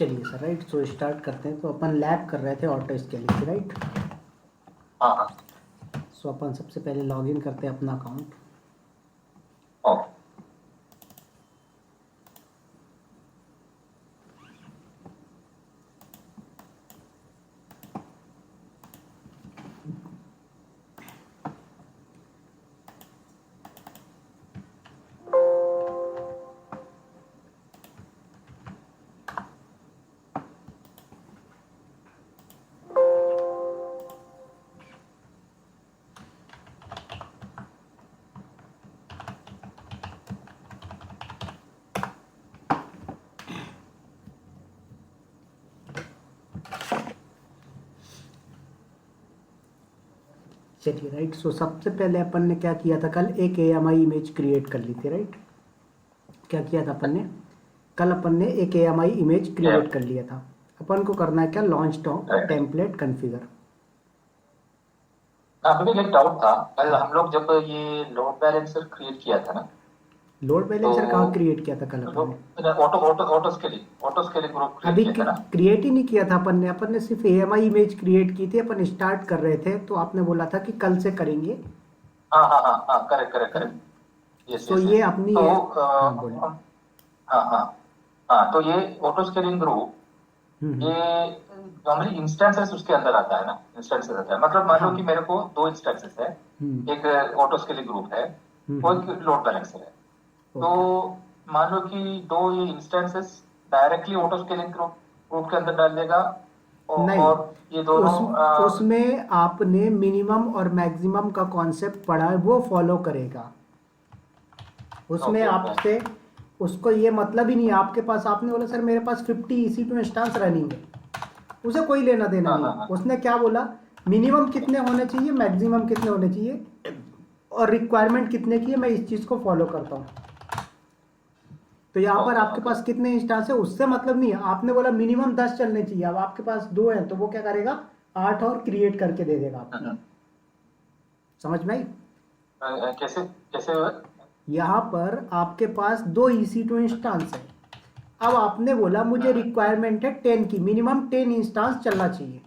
चलिए sir, right, so start करते हैं। तो अपन लैब कर रहे थे ऑटो स्केलिंग की, राइट। हाँ हाँ सो अपन सबसे पहले लॉगिन करते हैं अपना अकाउंट। ओके। चलिए, राइट, सो सबसे पहले अपन ने क्या किया था, कल एक AMI इमेज क्रिएट कर ली थी, राइट। क्या किया था अपन ने, कल अपन ने एक AMI इमेज क्रिएट कर लिया था। अपन को करना है क्या, लॉन्च टेम्पलेट कॉन्फ़िगर। अभी एक डाउट था। कल हम लोग जब ये लोड बैलेंसर क्रिएट किया था ना, लोड तो बैलेंसर कहाँ क्रिएट किया था कल अपन ने? Auto auto auto scaling group create अभी किया था ना। क्रिएट ही नहीं किया था अपन ने सिर्फ AMI इमेज क्रिएट की थी। अपन स्टार्ट कर रहे थे तो आपने बोला था कि कल से करेंगे। हाँ हाँ हाँ हाँ, correct correct correct. Yes so yes ये यस। अपनी तो हाँ, बोले। हाँ हाँ हाँ, तो ये ऑटो स्केलिंग ग्रुप, हम्म। ये नॉर्मली इंस्टेंसेस उसके अंदर आता है ना। इंस्टेंसेस आता है, मतलब मान लो कि हाँ। मेरे को दो इंस्टेंसेस है। हम्म। एक ऑटो स्केलिंग ग्रुप है और हम्म। एक लोड बैलेंसर है। तो ओके। मान लो कि दो ये instances directly auto scaling group group के अंदर डाल देगा नहीं, और ये दोनों उस उसमें आपने मिनिमम और मैक्सिमम का कॉन्सेप्ट पढ़ा है, वो फॉलो करेगा। उसमें ओके ओके। आपसे उसको ये मतलब ही नहीं है आपके पास। आपने बोला सर मेरे पास 50 EC2 इंस्टांस रनिंग है, उसे कोई लेना देना हाँ नहीं हाँ है। हाँ। उसने क्या बोला, मिनिमम कितने होने चाहिए, मैक्सिमम कितने होने चाहिए और रिक्वायरमेंट कितने की है, मैं इस चीज़ को फॉलो करता हूँ। तो यहाँ पर ओके आपके ओके। पास कितने इंस्टांस है उससे मतलब नहीं है। आपने बोला मिनिमम 10 चलने चाहिए, अब आपके पास 2 हैं तो वो क्या करेगा, 8 और क्रिएट करके दे देगा आपको। समझ में आई? कैसे कैसे हुआ? यहाँ पर आपके पास 2 EC2 इंस्टांस है। अब आपने बोला मुझे रिक्वायरमेंट है 10 की, मिनिमम 10 इंस्टांस चलना चाहिए।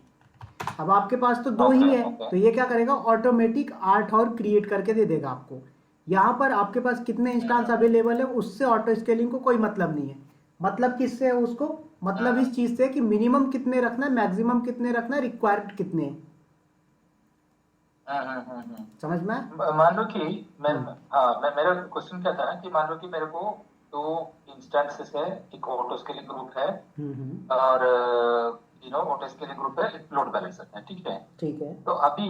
अब आपके पास तो 2 ही ओके है, ओके। तो ये क्या करेगा, ऑटोमेटिक 8 और क्रिएट करके दे देगा आपको। यहाँ पर आपके पास कितने इंस्टांस अवेलेबल है उससे ऑटो स्केलिंग को कोई मतलब नहीं है। मतलब किससे है उसको, मतलब इस चीज से कि मिनिमम कितने रखना है, मैक्सिमम कितने रखना है, रिक्वायर्ड कितने हैं। समझ में आया? मान लो कि मैं, हम्म। हाँ मैं, मेरा क्वेश्चन क्या था ना कि मान लो कि मेरे को दो इंस्टेंसेस है, एक ऑटो स्केलिंग ग्रुप है हम्म। और ऑटो स्केलिंग ग्रुप है, एक लोड बैलेंसर है, ठीक है। ठीक है। तो अभी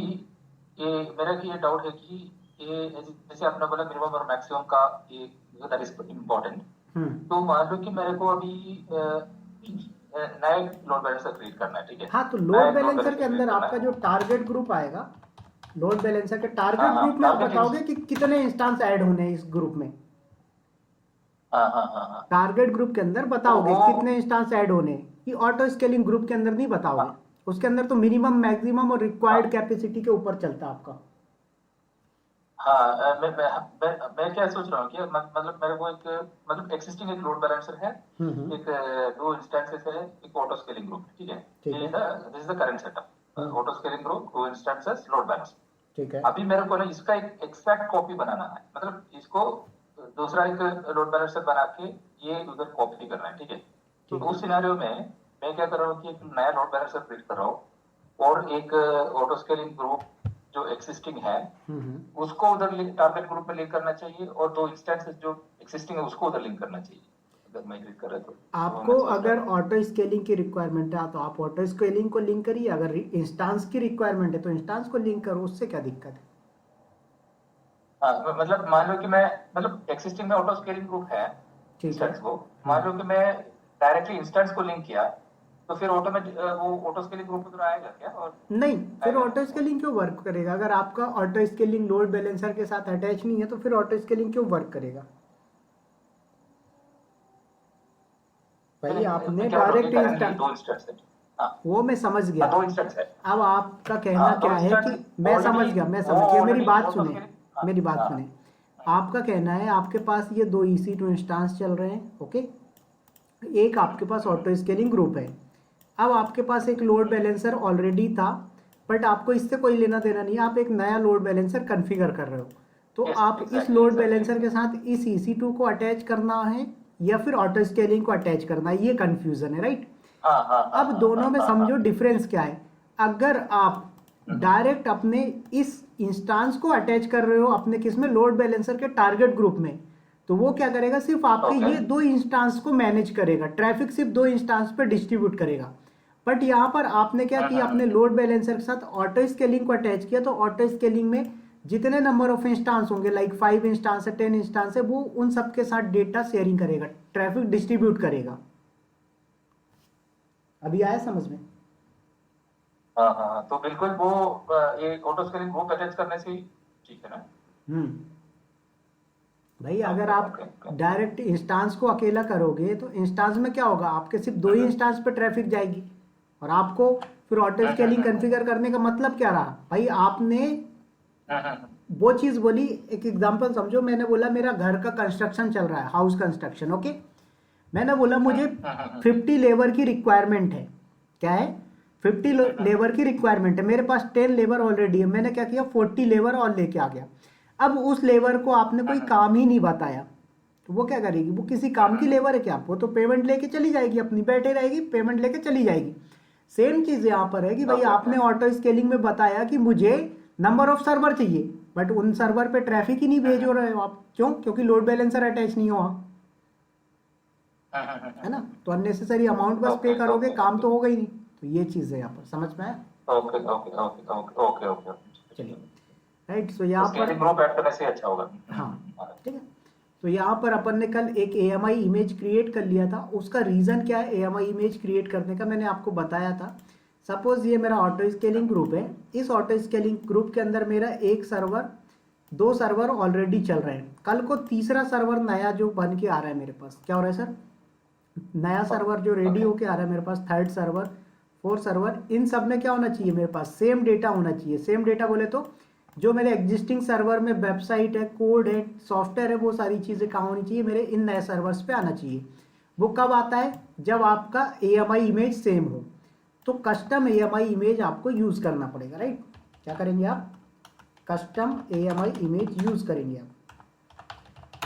ये मेरा ये डाउट है कि ये जैसे आपने बोला मिनिमम और मैक्सिमम का, ये दैट इज इम्पोर्टेंट। हम्म। तो मान लो कि मेरे को अभी नया लोड बैलेंसर क्रिएट करना है, ठीक है। हाँ, तो नया लोड लोड बैलेंसर के बैलेंसर अंदर क्रिएट करना आपका है। जो टारगेट ग्रुप आएगा, लोड बैलेंसर के हाँ टारगेट हाँ, ग्रुप में आप बताओगे कि कितने इंस्टांस ऐड होने हैं इस ग्रुप में। हाँ हाँ हाँ हाँ। टारगेट ग्रुप के अंदर तो बताओगे वो, कितने इंस्टांस ऐड होने हैं, कि ऑटो स्केलिंग ग्रुप के अंदर नहीं बताओगे। हाँ उसके अंदर तो मिनिमम, मैक्सिमम और रिक्वायर्ड हाँ कैपेसिटी के ऊपर चलता है आपका। हाँ, मैं क्या सोच रहा हूँ कि मतलब मेरे को एक, मतलब एक्सिस्टिंग एक लोड बैलेंसर है, हम्म। एक दो इंस्टेंसेस है, एक ऑटो स्केलिंग ग्रुप, ठीक है। ठीक है। This is the current setup, hmm. Auto scaling group, दो इंस्टेंसेस, लोड बैलेंसर। ठीक है। अभी मेरे को ना इसका एक एक्सैक्ट कॉपी बनाना है, मतलब इसको दूसरा एक लोड बैलेंसर बना के ये उधर कॉपी करना है, ठीक है। तो ठीक है। उस सिनेरियो में मैं क्या कर रहा हूँ कि एक नया लोड बैलेंसर क्रिएट कर रहा हूँ और एक ऑटो स्केलिंग ग्रुप जो एक्सिस्टिंग है हम्म। उसको उधर लिंक, टारगेट ग्रुप में लिंक करना चाहिए, और दो इंस्टेंसेस जो एक्सिस्टिंग है उसको उधर लिंक करना चाहिए अगर मैं क्लिक कर रहा तो आपको मैं सोच रहा अगर था। ऑटो स्केलिंग की रिक्वायरमेंट है तो आप ऑटो स्केलिंग को लिंक करिए, अगर इंस्टांस की रिक्वायरमेंट है तो इंस्टांस को लिंक करो, उससे क्या दिक्कत है। हाँ मतलब मान लो कि मैं, मतलब एक्सिस्टिंग में ऑटो स्केलिंग ग्रुप है ठीक है। इंस्टेंस को, मान लो कि मैं डायरेक्टली इंस्टेंस को लिंक किया, तो फिर ऑटोमेटिक वो ऑटो स्केलिंग ग्रुप उधर आएगा क्या, और नहीं, फिर आएगा ना ऑटो वो? स्केलिंग क्यों वर्क करेगा, अगर आपका ऑटो स्केलिंग लोड बैलेंसर के साथ अटैच नहीं है तो फिर ऑटो स्केलिंग क्यों वर्क करेगा। फिर भाई आपने मैं क्या बोल रहा हूँ डायरेक्ट कि करंटली इंस्टा, दो इंस्टेंस है। हाँ वो मैं समझ हाँ, गया। दो इंस्टेंस है। अब आपका कहना हाँ, दो क्या है कि, इंस्टेंस मैं समझ ऑलरेडी, गया, वो मेरी ऑलरेडी बात ऑटो सुने, स्केलिंग। हाँ मेरी बात हाँ सुने। आपका कहना है आपके पास ये 2 EC2 इंस्टांस चल रहे हैं, ओके। एक आपके पास ऑटो स्केलिंग ग्रुप है। अब आपके पास एक लोड बैलेंसर ऑलरेडी था, बट आपको इससे कोई लेना देना नहीं है, आप एक नया लोड बैलेंसर कॉन्फ़िगर कर रहे हो। तो Yes, आप इस exactly, लोड exactly. बैलेंसर के साथ इस EC2 को अटैच करना है या फिर ऑटो स्केलिंग को अटैच करना है, ये कन्फ्यूज़न है, राइट। हाँ अब दोनों में समझो डिफरेंस क्या है। अगर आप डायरेक्ट अपने इस इंस्टांस को अटैच कर रहे हो अपने किस में, लोड बैलेंसर के टारगेट ग्रुप में, तो वो क्या करेगा, सिर्फ आपके Okay. ये दो इंस्टांस को मैनेज करेगा, ट्रैफिक सिर्फ दो इंस्टांस पे डिस्ट्रीब्यूट करेगा। बट यहाँ पर आपने क्या किया, अपने लोड बैलेंसर के साथ ऑटो स्केलिंग को अटैच किया, तो ऑटो स्केलिंग में जितने नंबर ऑफ इंस्टांस होंगे, लाइक 5 इंस्टांस है, 10 इंस्टांस है, वो उन सबके साथ डेटा शेयरिंग करेगा, ट्रैफिक डिस्ट्रीब्यूट करेगा। अभी आया समझ में? हाँ, तो बिल्कुल वो ये ऑटो स्केलिंग ग्रुप अटैच करने से ही ठीक है ना। भाई अगर आप Okay. डायरेक्ट इंस्टांस को अकेला करोगे तो इंस्टांस में क्या होगा, आपके सिर्फ दो ही इंस्टांस पे ट्रैफिक जाएगी, और आपको फिर ऑटो स्केलिंग कॉन्फ़िगर करने का मतलब क्या रहा भाई, आपने वो चीज़ बोली। एक एग्जांपल समझो, मैंने बोला मेरा घर का कंस्ट्रक्शन चल रहा है, हाउस कंस्ट्रक्शन, ओके। मैंने बोला मुझे 50 लेबर की रिक्वायरमेंट है। क्या है? 50 लेबर की रिक्वायरमेंट है, मेरे पास 10 लेबर ऑलरेडी है। मैंने क्या किया, 40 लेबर और लेके आ गया। अब उस लेबर को आपने कोई काम ही नहीं बताया, तो वो क्या करेगी, वो किसी काम की लेबर है क्या, वो तो पेमेंट लेके चली जाएगी, अपनी बैठे रहेगी, पेमेंट लेके चली जाएगी। सेम चीज़ यहाँ पर है कि भाई आपने ऑटो स्केलिंग में बताया कि मुझे नंबर ऑफ सर्वर चाहिए, बट उन सर्वर पे ट्रैफिक ही नहीं भेज रहे हो आप। क्यों? क्योंकि लोड बैलेंसर अटैच नहीं हुआ, है ना। तो अननेसेसरी अमाउंट बस पे करोगे, काम तो होगा ही नहीं। तो ये चीज़ है यहाँ पर, समझ में आया? ओके। चलिए, राइट। सो यहाँ पर स्केलिंग ग्रुप ऐड करने से अच्छा होगा। हाँ, ठीक है। तो यहाँ पर अपन ने कल एक AMI इमेज क्रिएट कर लिया था। उसका रीज़न क्या है AMI इमेज क्रिएट करने का, मैंने आपको बताया था। सपोज ये मेरा ऑटो स्केलिंग ग्रुप है, इस ऑटो स्केलिंग ग्रुप के अंदर मेरा एक सर्वर, दो सर्वर ऑलरेडी चल रहे हैं। कल को तीसरा सर्वर नया जो बन के आ रहा है मेरे पास, क्या हो रहा है सर, नया सर्वर जो रेडी होके आ रहा है मेरे पास, थर्ड सर्वर, फोर्थ सर्वर, इन सब में क्या होना चाहिए, मेरे पास सेम डेटा होना चाहिए। सेम डेटा बोले तो जो मेरे एग्जिस्टिंग सर्वर में वेबसाइट है, कोड है, सॉफ्टवेयर है, वो सारी चीज़ें कहाँ होनी चाहिए, मेरे इन नए सर्वर्स पे आना चाहिए। वो कब आता है, जब आपका AMI इमेज सेम हो। तो कस्टम AMI इमेज आपको यूज़ करना पड़ेगा, राइट। क्या करेंगे आप, कस्टम AMI इमेज यूज़ करेंगे आप,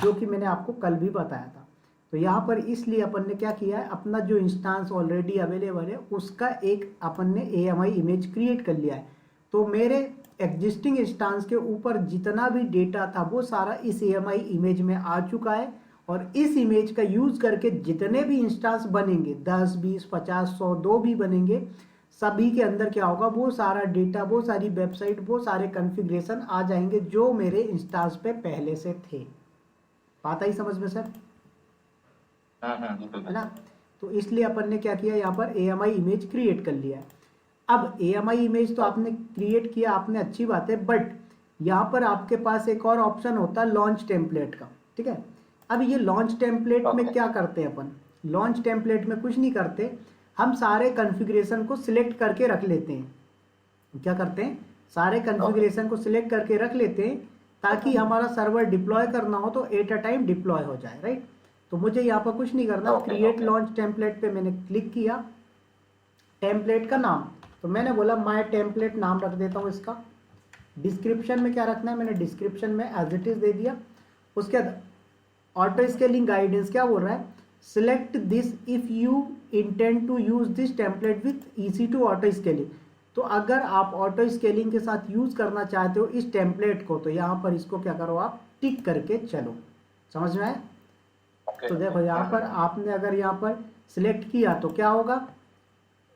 जो कि मैंने आपको कल भी बताया था। तो यहाँ पर इसलिए अपन ने क्या किया है, अपना जो इंस्टांस ऑलरेडी अवेलेबल है उसका एक अपन ने AMI इमेज क्रिएट कर लिया है। तो मेरे एग्जिस्टिंग इंस्टांस के ऊपर जितना भी डेटा था वो सारा इस AMI इमेज में आ चुका है, और इस इमेज का यूज़ करके जितने भी इंस्टांस बनेंगे, 10, 20, 50, 100, 2 भी बनेंगे, सभी के अंदर क्या होगा, वो सारा डेटा, वो सारी वेबसाइट, वो सारे कॉन्फ़िगरेशन आ जाएंगे जो मेरे इंस्टांस पे पहले से थे। बात आई समझ में सर? है ना। तो इसलिए अपन ने क्या किया, यहाँ पर AMI इमेज क्रिएट कर लिया है। अब AMI इमेज तो आपने क्रिएट किया, आपने, अच्छी बात है, बट यहाँ पर आपके पास एक और ऑप्शन होता है लॉन्च टेम्पलेट का, ठीक है। अब ये लॉन्च टेम्पलेट में क्या करते हैं अपन, लॉन्च टेम्पलेट में कुछ नहीं करते, हम सारे कॉन्फ़िगरेशन को सिलेक्ट करके रख लेते हैं। क्या करते हैं, सारे कॉन्फ़िगरेशन को सिलेक्ट करके रख लेते हैं, ताकि हमारा सर्वर डिप्लॉय करना हो तो एट अ टाइम डिप्लॉय हो जाए, राइट। तो मुझे यहाँ पर कुछ नहीं करना, क्रिएट लॉन्च टेम्पलेट पे मैंने क्लिक किया, टेम्पलेट का नाम, तो मैंने बोला माय टेम्पलेट नाम रख देता हूँ इसका। डिस्क्रिप्शन में क्या रखना है, मैंने डिस्क्रिप्शन में एज इट इज़ दे दिया। उसके बाद ऑटो स्केलिंग गाइडेंस क्या बोल रहा है, select this if you intend to use this template with EC2 auto scaling. तो अगर आप ऑटो स्केलिंग के साथ यूज़ करना चाहते हो इस टेम्पलेट को, तो यहाँ पर इसको क्या करो, आप टिक करके चलो। समझ में आया? तो देखो यहाँ पर आपने अगर यहाँ पर सिलेक्ट किया तो क्या होगा,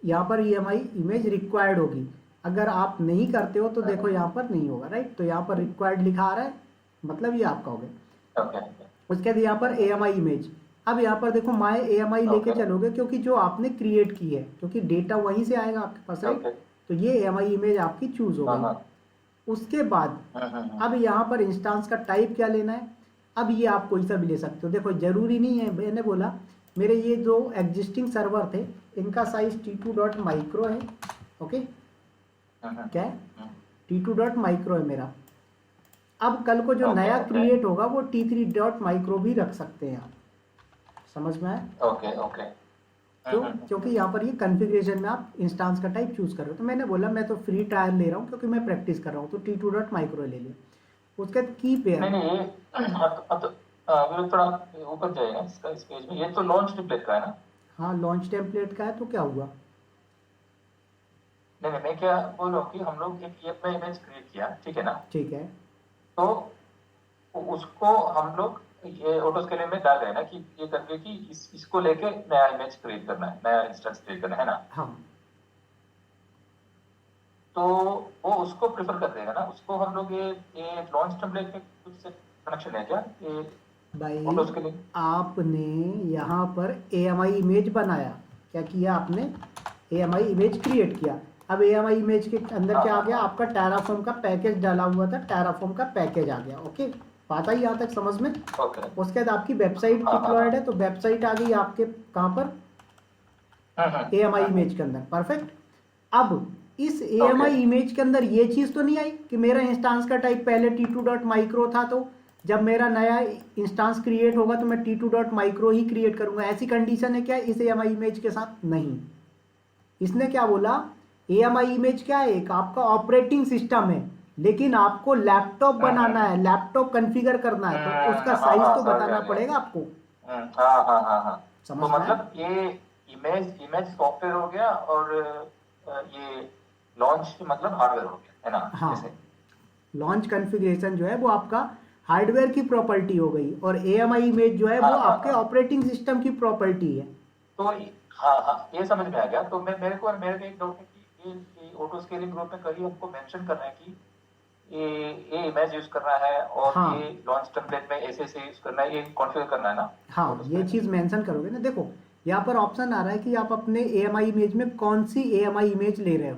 यहाँ पर AMI इमेज रिक्वायर्ड होगी। अगर आप नहीं करते हो तो देखो यहाँ पर नहीं होगा, राइट। तो यहाँ पर रिक्वायर्ड लिखा आ रहा है, मतलब ये आपका हो गया। उसके बाद यहाँ पर AMI इमेज, अब यहाँ पर देखो माय AMI लेके चलोगे, क्योंकि जो आपने क्रिएट की है, क्योंकि डेटा वहीं से आएगा आपके पास, राइट। तो ये AMI इमेज आपकी चूज हो गई। उसके बाद अब यहाँ पर इंस्टांस का टाइप क्या लेना है, अब ये आप कोई सा भी ले सकते हो। देखो जरूरी नहीं है, मैंने बोला मेरे ये जो एग्जिस्टिंग सर्वर थे इनका साइज T2.micro है, ओके। क्या है, T2.micro है मेरा। अब कल को जो नया क्रिएट होगा वो T3.micro भी रख सकते हैं आप। समझ में आया? Okay okay. क्यों? क्योंकि यहाँ पर ये कॉन्फ़िगरेशन में आप इंस्टांस का टाइप चूज कर रहे हो। तो मैंने बोला मैं तो फ्री ट्रायल ले रहा हूँ क्योंकि मैं प्रैक्टिस कर रहा हूँ, तो t2.micro ले लिया। उसके बाद की पेयर, नहीं नहीं, ये अब तो विवेक थोड़ा ऊपर जाएगा इसका, इस पेज में। ये तो लॉन्च टेम्पलेट का है ना? हाँ लॉन्च टेम्पलेट का है, तो क्या हुआ? नहीं नहीं, मैं क्या बोल रहा हूँ कि हम लोग एक ये अपना इमेज क्रिएट किया, ठीक है ना? ठीक है। तो उसको हम लोग ये ऑटो स्केलिंग में डाल रहे हैं ना, कि ये करके कि इसको लेके नया इमेज क्रिएट करना है, नया इंस्टेंस क्रिएट करना है ना? हाँ तो वो उसको प्रेफर कर देगा ना, उसको हम लोग ये लॉन्च टेम्पलेट में कुछ कनेक्शन है क्या ये भाई, ऑटो स्केलिंग? आपने यहाँ पर AMI इमेज बनाया, क्या किया आपने? AMI इमेज क्रिएट किया। अब AMI इमेज के अंदर क्या आ गया? आपका टेराफॉर्म का पैकेज डाला हुआ था, टेराफॉर्म का पैकेज आ गया। ओके, बात आई यहाँ तक समझ में? ओके। उसके बाद आपकी वेबसाइट हाँ, हाँ, डिप्लॉयड है, तो वेबसाइट आ गई आपके कहाँ पर? AMI इमेज के अंदर। परफेक्ट। अब इस AMI इमेज के अंदर ये चीज़ तो नहीं आई कि मेरा इंस्टांस का टाइप पहले t2.micro था, तो जब मेरा नया इंस्टांस क्रिएट होगा तो मैं t2.micro ही क्रिएट करूंगा, ऐसी कंडीशन है क्या इस AMI इमेज के साथ? नहीं। इसने क्या बोला? AMI इमेज क्या है? एक आपका ऑपरेटिंग सिस्टम है, लेकिन आपको लैपटॉप बनाना है, लैपटॉप कॉन्फ़िगर करना है, तो उसका साइज तो बताना पड़ेगा आपको। हाँ हाँ हाँ हाँ। समझ तो में आया? मतलब ये इमेज सॉफ्टवेयर हो गया, और ये लॉन्च मतलब हार्डवेयर हो गया, है ना? हाँ, जैसे लॉन्च कॉन्फ़िगरेशन जो है वो आपका हार्डवेयर की प्रॉपर्टी हो गई, और AMI इमेज जो है वो हाँ हाँ आपके हाँ। ऑपरेटिंग सिस्टम की प्रॉपर्टी है। तो हाँ हाँ, ये समझ में आ गया। तो मेरे को एक डाउट है कि ये ऑटो स्केलिंग ग्रुप में कहीं हमको मेंशन करना है कि ये इमेज यूज करना है, और हाँ ये लॉन्च टेम्पलेट में ऐसे यूज करना है, ये कॉन्फ़िगर करना है ना हाँ, ऑटो ये स्केलिंग? चीज़ मेंशन करोगे ना। देखो यहाँ पर ऑप्शन आ रहा है कि आप अपने AMI इमेज में कौन सी AMI इमेज ले रहे हो।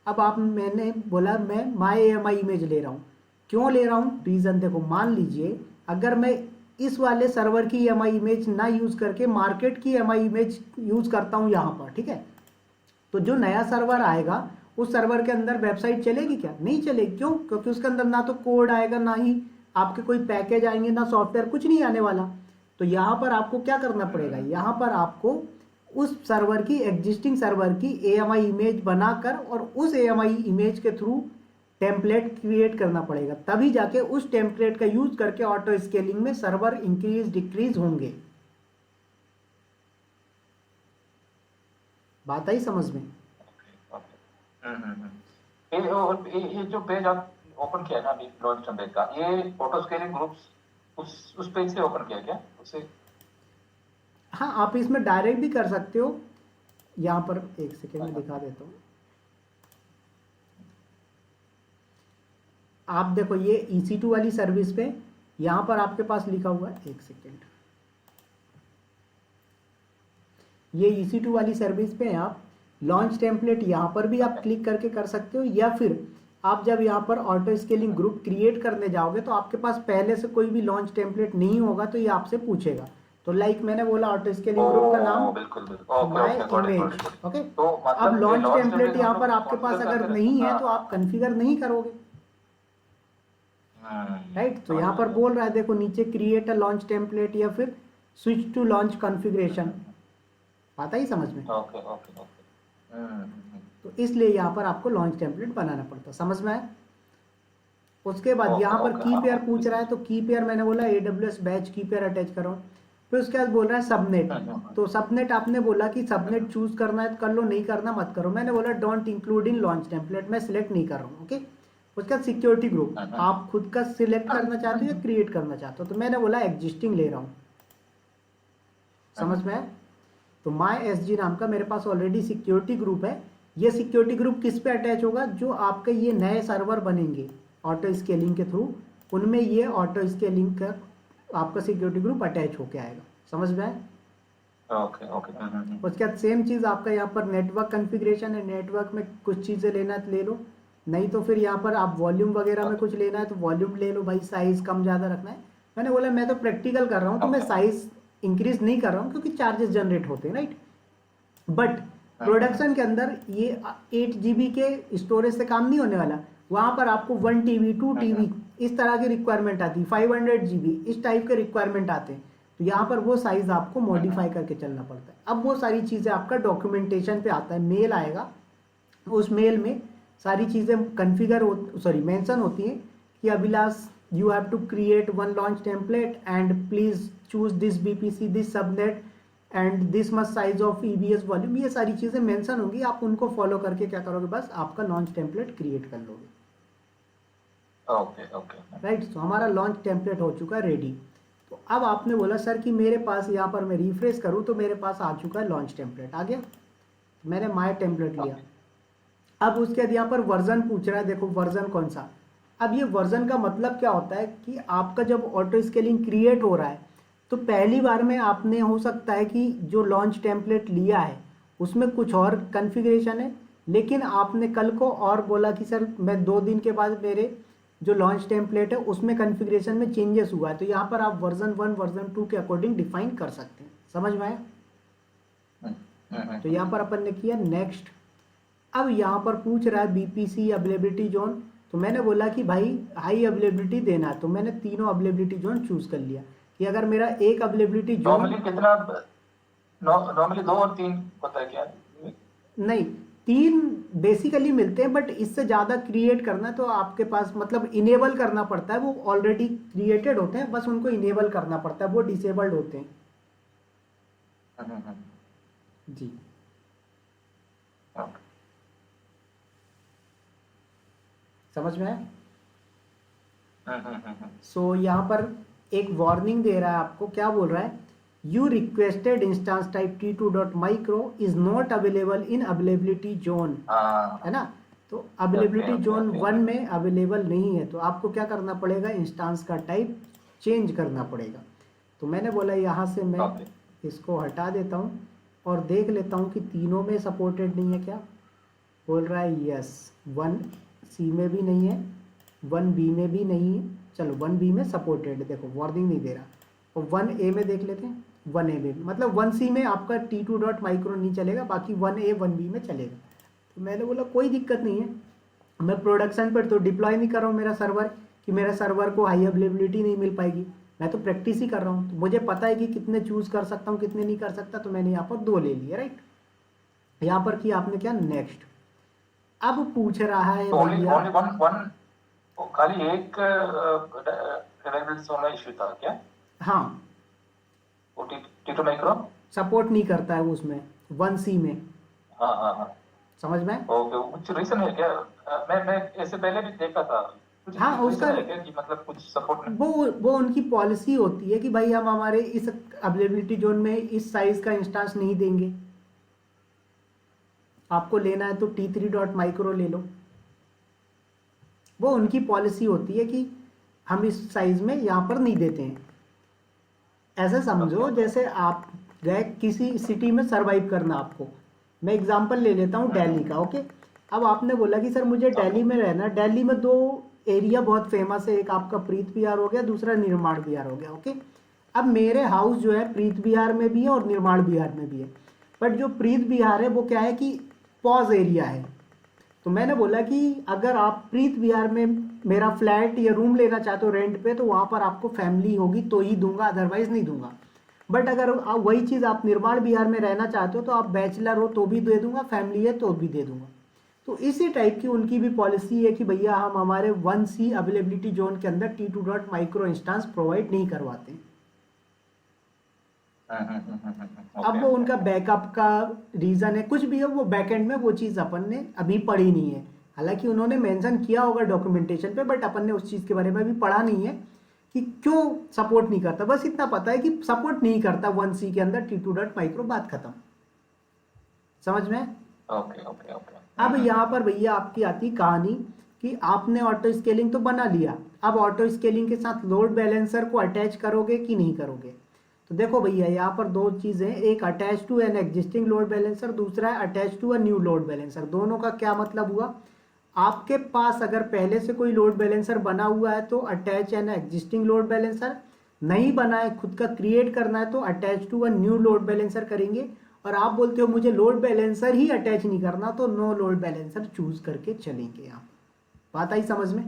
अब आप, मैंने बोला मैं माई AMI इमेज ले रहा हूँ। क्यों ले रहा हूँ? रीज़न देखो, मान लीजिए अगर मैं इस वाले सर्वर की AMI इमेज ना यूज़ करके मार्केट की AMI इमेज यूज़ करता हूँ यहाँ पर, ठीक है, तो जो नया सर्वर आएगा उस सर्वर के अंदर वेबसाइट चलेगी क्या? नहीं चलेगी। क्यों? क्योंकि उसके अंदर ना तो कोड आएगा, ना ही आपके कोई पैकेज आएंगे, ना सॉफ्टवेयर, कुछ नहीं आने वाला। तो यहाँ पर आपको क्या करना पड़ेगा? यहाँ पर आपको उस सर्वर की, एग्जिस्टिंग सर्वर की AMI इमेज बनाकर और उस AMI इमेज के थ्रू टेम्पलेट क्रिएट करना पड़ेगा, तभी जाके उस टेम्पलेट का यूज करके ऑटो स्केलिंग में सर्वर इंक्रीज डिक्रीज होंगे। बात आई समझ में? ये जो पेज आप ओपन किया ना अभी लॉन्च टेम्पलेट का, ये ऑटो स्केलिंग ग्रुप्स उस पेज से ओपन किया क्या उससे? हाँ, आप इसमें डायरेक्ट भी कर सकते हो। यहाँ पर एक सेकेंड में दिखा देता हूँ। आप देखो ये EC2 वाली सर्विस पे यहाँ पर आपके पास लिखा हुआ है, एक सेकेंड, ये EC2 वाली सर्विस पे आप लॉन्च टेम्पलेट यहाँ पर भी आप क्लिक करके कर सकते हो, या फिर आप जब यहाँ पर ऑटो स्केलिंग ग्रुप क्रिएट करने जाओगे तो आपके पास पहले से कोई भी लॉन्च टेम्पलेट नहीं होगा, तो ये आपसे पूछेगा। तो लाइक मैंने बोला ऑटो स्केलिंग ग्रुप का नाम बिल्कुल बिल्कुल, माई इमेज। ओके, तो अब मतलब लॉन्च launch टेम्पलेट template यहाँ हम पर लोग आपके पास configure अगर करके नहीं है हाँ, तो आप कॉन्फ़िगर नहीं करोगे, राइट? तो यहाँ पर बोल रहा है देखो नीचे, क्रिएट अ लॉन्च टेम्पलेट या फिर स्विच टू लॉन्च कॉन्फ़िगरेशन। आता ही समझ में? Okay okay okay. तो इसलिए यहाँ पर आपको लॉन्च टेम्पलेट बनाना पड़ता। समझ में आया? उसके बाद यहाँ पर की पेयर पूछ रहा है, तो की पेयर मैंने बोला AWS बैच की पेयर अटैच करो। फिर उसके बाद बोल रहा है सबनेट। तो सबनेट आपने बोला कि सबनेट चूज करना है तो कर लो, नहीं करना मत करो। मैंने बोला don't include in launch template, मैं सिलेक्ट नहीं कर रहा हूँ। ओके, उसके बाद सिक्योरिटी ग्रुप आप खुद का सिलेक्ट करना चाहते हो या क्रिएट करना चाहते हो, तो मैंने बोला एग्जिस्टिंग ले रहा हूँ। समझ में आया? तो माई SG नाम का मेरे पास ऑलरेडी सिक्योरिटी ग्रुप है। ये सिक्योरिटी ग्रुप किस पे अटैच होगा? जो आपके ये नए सर्वर बनेंगे ऑटो स्केलिंग के थ्रू, उनमें ये ऑटो स्केलिंग का आपका सिक्योरिटी ग्रुप अटैच होके आएगा। समझ में आए? Okay okay. उसके बाद सेम चीज़ आपका यहाँ पर नेटवर्क कॉन्फ़िगरेशन है, नेटवर्क में कुछ चीज़ें लेना है तो ले लो, नहीं तो फिर यहाँ पर आप वॉल्यूम वगैरह में कुछ लेना है तो वॉल्यूम ले लो भाई, साइज़ कम ज़्यादा रखना है। मैंने बोला मैं तो प्रैक्टिकल कर रहा हूँ, तो मैं साइज़ इंक्रीज नहीं कर रहा हूँ क्योंकि चार्जेस जनरेट होते हैं, राइट? बट प्रोडक्शन के अंदर ये 8 GB के स्टोरेज से काम नहीं होने वाला। वहाँ पर आपको 1 TB 2 TB इस तरह की रिक्वायरमेंट आती है, 500 GB इस टाइप के रिक्वायरमेंट आते हैं। तो यहाँ पर वो साइज आपको मॉडिफाई करके चलना पड़ता है। अब वो सारी चीज़ें आपका डॉक्यूमेंटेशन पे आता है, मेल आएगा, उस मेल में सारी चीज़ें कन्फिगर मेंशन होती हैं कि Abhilash you have to create one launch template and please choose this VPC, this subnet and this much size of EBS volume. ये सारी चीज़ें मेंशन होंगी, आप उनको फॉलो करके क्या करोगे, बस आपका लॉन्च टेम्पलेट क्रिएट कर लोगे। ओके ओके राइट, तो हमारा लॉन्च टेम्पलेट हो चुका है रेडी। तो अब आपने बोला सर कि मेरे पास यहाँ पर मैं रिफ्रेश करूँ तो मेरे पास आ चुका है लॉन्च टेम्पलेट, आ गया। तो मैंने माय टेम्पलेट लिया। अब उसके बाद यहाँ पर वर्जन पूछ रहा है, देखो वर्जन कौन सा। अब ये वर्जन का मतलब क्या होता है कि आपका जब ऑटो स्केलिंग क्रिएट हो रहा है तो पहली बार में आपने हो सकता है कि जो लॉन्च टेम्पलेट लिया है उसमें कुछ और कॉन्फ़िगरेशन है, लेकिन आपने कल को और बोला कि सर मैं 2 दिन के बाद मेरे जो लॉन्च टेम्पलेट है उसमें कॉन्फ़िगरेशन में चेंजेस हुआ है, तो यहाँ पर आप वर्जन 1 वर्जन 2 के अकॉर्डिंग डिफाइन कर सकते हैं। समझ में आया? तो यहाँ पर अपन ने किया नेक्स्ट। अब यहाँ पर पूछ रहा है बीपीसी अवेलेबिलिटी जोन, तो मैंने बोला कि भाई हाई अवेलेबिलिटी देना है, तो मैंने तीनों अवेलेबिलिटी जोन चूज कर लिया कि अगर मेरा एक अवेलेबिलिटी जोन नॉर्मली कितना, नॉर्मली 2 और 3 होता है क्या? नहीं, 3 बेसिकली मिलते हैं, बट इससे ज़्यादा क्रिएट करना है तो आपके पास मतलब इनेबल करना पड़ता है, वो ऑलरेडी क्रिएटेड होते हैं, बस उनको इनेबल करना पड़ता है, वो डिसेबल्ड होते हैं। जी ओके। समझ में है? सो यहाँ पर एक वार्निंग दे रहा है आपको, क्या बोल रहा है, you requested instance type t2.micro is not available in availability zone, है ना। तो अवेलेबिलिटी जोन 1 में अवेलेबल नहीं है, तो आपको क्या करना पड़ेगा, इंस्टेंस का टाइप चेंज करना पड़ेगा। तो मैंने बोला यहाँ से मैं इसको हटा देता हूँ और देख लेता हूँ कि तीनों में सपोर्टेड नहीं है क्या। बोल रहा है यस, 1C में भी नहीं है, 1B में भी नहीं है, चलो 1B में सपोर्टेड है, देखो वार्निंग नहीं दे रहा। और 1A में देख लेते हैं, 1A में मतलब 1C में आपका t2.micro नहीं चलेगा, बाकी 1A 1B में चलेगा। तो मैंने बोला कोई दिक्कत नहीं है, मैं प्रोडक्शन पर तो डिप्लॉय नहीं कर रहा हूँ मेरा सर्वर, कि मेरा सर्वर को हाई अवेलेबिलिटी नहीं मिल पाएगी, मैं तो प्रैक्टिस ही कर रहा हूँ, तो मुझे पता है कि कितने चूज कर सकता हूँ कितने नहीं कर सकता, तो मैंने यहाँ पर 2 ले लिए। राइट, यहाँ पर किया आपने क्या, नेक्स्ट। अब पूछ रहा है तो भैया, only one खाली एक अवेलेबिलिटी वाला इशू था क्या? हाँ, वो t2 माइक्रो सपोर्ट नहीं करता है वो उसमें 1C में। हाँ समझ में? ओके, कुछ रीजन है क्या? मैं इससे पहले भी देखा था, कुछ हाँ, उसका है क्या कि मतलब कुछ सपोर्ट नहीं? वो उनकी पॉलिसी होती है कि भाई हम हमारे इस अवेलेबिलिटी जोन में इस साइज का इंस्टांस नहीं देंगे, आपको लेना है तो t3.micro ले लो। वो उनकी पॉलिसी होती है कि हम इस साइज में यहाँ पर नहीं देते हैं। ऐसे समझो जैसे आप गए किसी सिटी में सरवाइव करना, आपको मैं एग्जांपल ले लेता हूँ दिल्ली का। ओके, अब आपने बोला कि सर मुझे दिल्ली में रहना है, दिल्ली में 2 एरिया बहुत फेमस है, एक आपका प्रीत विहार हो गया, दूसरा निर्माण विहार हो गया। ओके, अब मेरे हाउस जो है प्रीत विहार में भी है और निर्माण विहार में भी है, बट जो प्रीत विहार है वो क्या है कि पॉज एरिया है। तो मैंने बोला कि अगर आप प्रीत विहार में मेरा फ्लैट या रूम लेना चाहते हो रेंट पे, तो वहाँ पर आपको फैमिली होगी तो ही दूंगा, अदरवाइज नहीं दूंगा। बट अगर आप वही चीज़ आप निर्माण विहार में रहना चाहते हो तो आप बैचलर हो तो भी दे दूंगा, फैमिली है तो भी दे दूंगा। तो इसी टाइप की उनकी भी पॉलिसी है कि भैया हम हमारे 1C अवेलेबिलिटी जोन के अंदर t2.micro इंस्टांस प्रोवाइड नहीं करवाते। अब वो उनका बैकअप का रीजन है, कुछ भी है, वो बैकएंड में वो चीज़ अपन ने अभी पढ़ी नहीं है। हालांकि उन्होंने मेंशन किया होगा डॉक्यूमेंटेशन पे, बट अपन ने उस चीज़ के बारे में भी पढ़ा नहीं है कि क्यों सपोर्ट नहीं करता। बस इतना पता है कि सपोर्ट नहीं करता 1C के अंदर t2.micro, बात खत्म। समझ में? Okay okay okay. अब यहाँ पर भैया आपकी आती कहानी कि आपने ऑटो स्केलिंग तो बना लिया, अब ऑटो स्केलिंग के साथ लोड बैलेंसर को अटैच करोगे कि नहीं करोगे। तो देखो भैया यहाँ पर 2 चीज़ें, एक attach to an existing load balancer, दूसरा है attach to a new load balancer. दोनों का क्या मतलब हुआ, आपके पास अगर पहले से कोई लोड बैलेंसर बना हुआ है तो attach an existing load balancer, नहीं बना है खुद का क्रिएट करना है तो attach to a new load balancer करेंगे। और आप बोलते हो मुझे लोड बैलेंसर ही अटैच नहीं करना, तो नो लोड बैलेंसर चूज करके चलेंगे। यहाँ बात आई समझ में?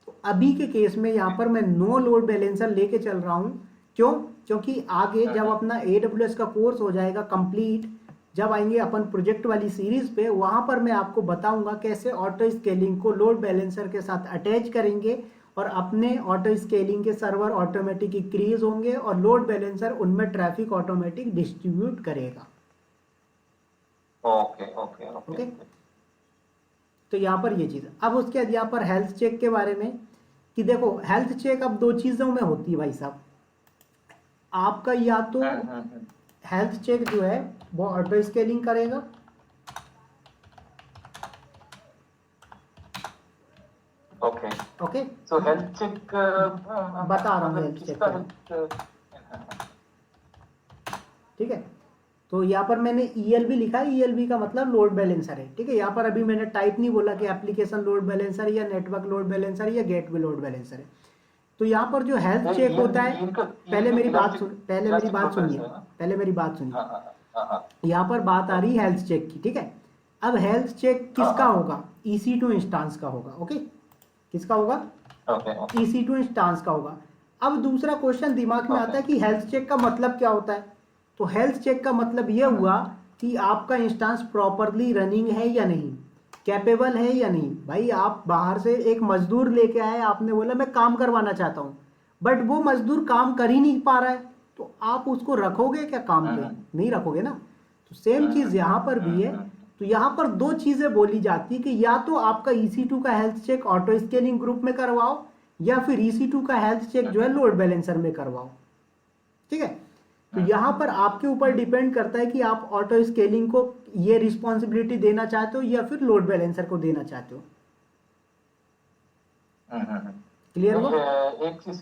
तो अभी के केस में यहाँ पर मैं नो लोड बैलेंसर लेके चल रहा हूँ, क्यों? क्योंकि आगे जब अपना AWS का कोर्स हो जाएगा कंप्लीट, जब आएंगे अपन प्रोजेक्ट वाली सीरीज पे, वहां पर मैं आपको बताऊंगा कैसे ऑटो स्केलिंग को लोड बैलेंसर के साथ अटैच करेंगे और अपने ऑटो स्केलिंग के सर्वर ऑटोमेटिक इंक्रीज होंगे और लोड बैलेंसर उनमें ट्रैफिक ऑटोमेटिक डिस्ट्रीब्यूट करेगा। Okay okay okay okay. तो यहाँ पर ये चीज़। अब उसके बाद यहाँ पर हेल्थ चेक के बारे में कि देखो हेल्थ चेक अब दो चीज़ों में होती है भाई साहब। आपका या तो हेल्थ चेक जो है वो ऑटो स्केलिंग करेगा, okay okay so health check बता रहा हूँ मतलब हेल्थ चेक किसका का। हेल्थ? ठीक है, तो यहाँ पर मैंने ELB लिखा है, ELB का मतलब लोड बैलेंसर है। ठीक है, यहाँ पर अभी मैंने टाइप नहीं बोला कि एप्लीकेशन लोड बैलेंसर या नेटवर्क लोड बैलेंसर या गेटवे लोड बैलेंसर है। तो यहाँ पर जो हेल्थ चेक होता है, पहले मेरी बात सुन, पहले मेरी बात सुनिए, पहले मेरी बात सुनिए। यहाँ पर बात आ रही है हेल्थ चेक की। ठीक है, अब हेल्थ चेक किसका होगा? EC2 इंस्टांस का होगा। ओके, किसका होगा? EC2 इंस्टांस का होगा। अब दूसरा क्वेश्चन दिमाग में आता है कि हेल्थ चेक का मतलब क्या होता है? तो हेल्थ चेक का मतलब यह हुआ कि आपका इंस्टांस प्रॉपरली रनिंग है या नहीं, कैपेबल है या नहीं। भाई आप बाहर से एक मजदूर लेके आए, आपने बोला मैं काम करवाना चाहता हूँ, बट वो मजदूर काम कर ही नहीं पा रहा है, तो आप उसको रखोगे क्या काम पे? नहीं रखोगे ना। तो सेम चीज यहाँ पर भी है। तो यहाँ पर दो चीजें बोली जाती है कि या तो आपका EC2 का health check auto scaling group में करवाओ या फिर EC2 का हेल्थ चेक जो है लोड बैलेंसर में करवाओ। ठीक है, तो यहाँ पर आपके ऊपर डिपेंड करता है कि आप ऑटो स्केलिंग को ये रिस्पॉन्सिबिलिटी देना चाहते हो या फिर लोड बैलेंसर को देना चाहते हो। क्लियर हुआ? एक चीज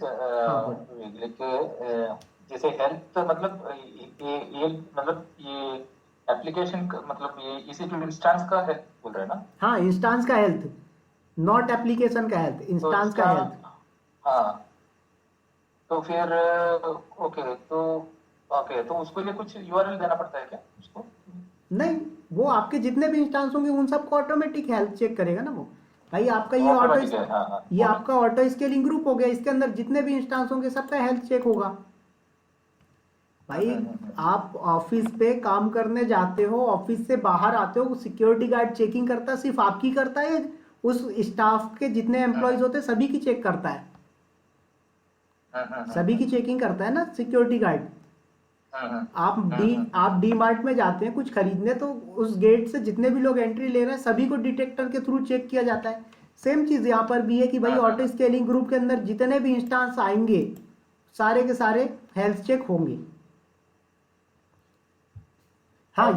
जैसे हेल्थ मतलब ये मतलब ये एप्लीकेशन मतलब ये EC2 इंस्टांस का हेल्थ बोल रहे हैं ना? हाँ, इंस्टांस का हेल्थ, नॉट एप्लीकेशन का हेल्थ, इंस्टांस का हेल्थ। हाँ तो फिर ओके तो उसके लिए कुछ URL देना पड़ता है क्या उसको? नहीं, वो आपके जितने भी इंस्टांस होंगे उन सबको ऑटोमेटिक हेल्थ चेक करेगा ना वो। भाई आपका ये ऑटोमेटिक है, हाँ ये आपका ऑटो स्केलिंग ग्रुप हो गया, इसके अंदर जितने भी इंस्टांस होंगे सबका हेल्थ चेक होगा। भाई आप ऑफिस पे काम करने जाते हो, ऑफिस से बाहर आते हो, सिक्योरिटी गार्ड चेकिंग करता है, सिर्फ आपकी करता है, उस स्टाफ के जितने एम्प्लॉयज होते हैं सभी की चेक करता है? सभी की चेकिंग करता है ना सिक्योरिटी गार्ड। आप डी मार्ट में जाते हैं कुछ खरीदने, तो उस गेट से जितने भी लोग एंट्री ले रहे हैं सभी को डिटेक्टर के थ्रू चेक किया जाता है। सेम चीज यहाँ पर भी है कि भाई ऑटो स्केलिंग ग्रुप के अंदर जितने भी इंस्टांस आएंगे सारे के सारे हेल्थ चेक होंगे। हाँ,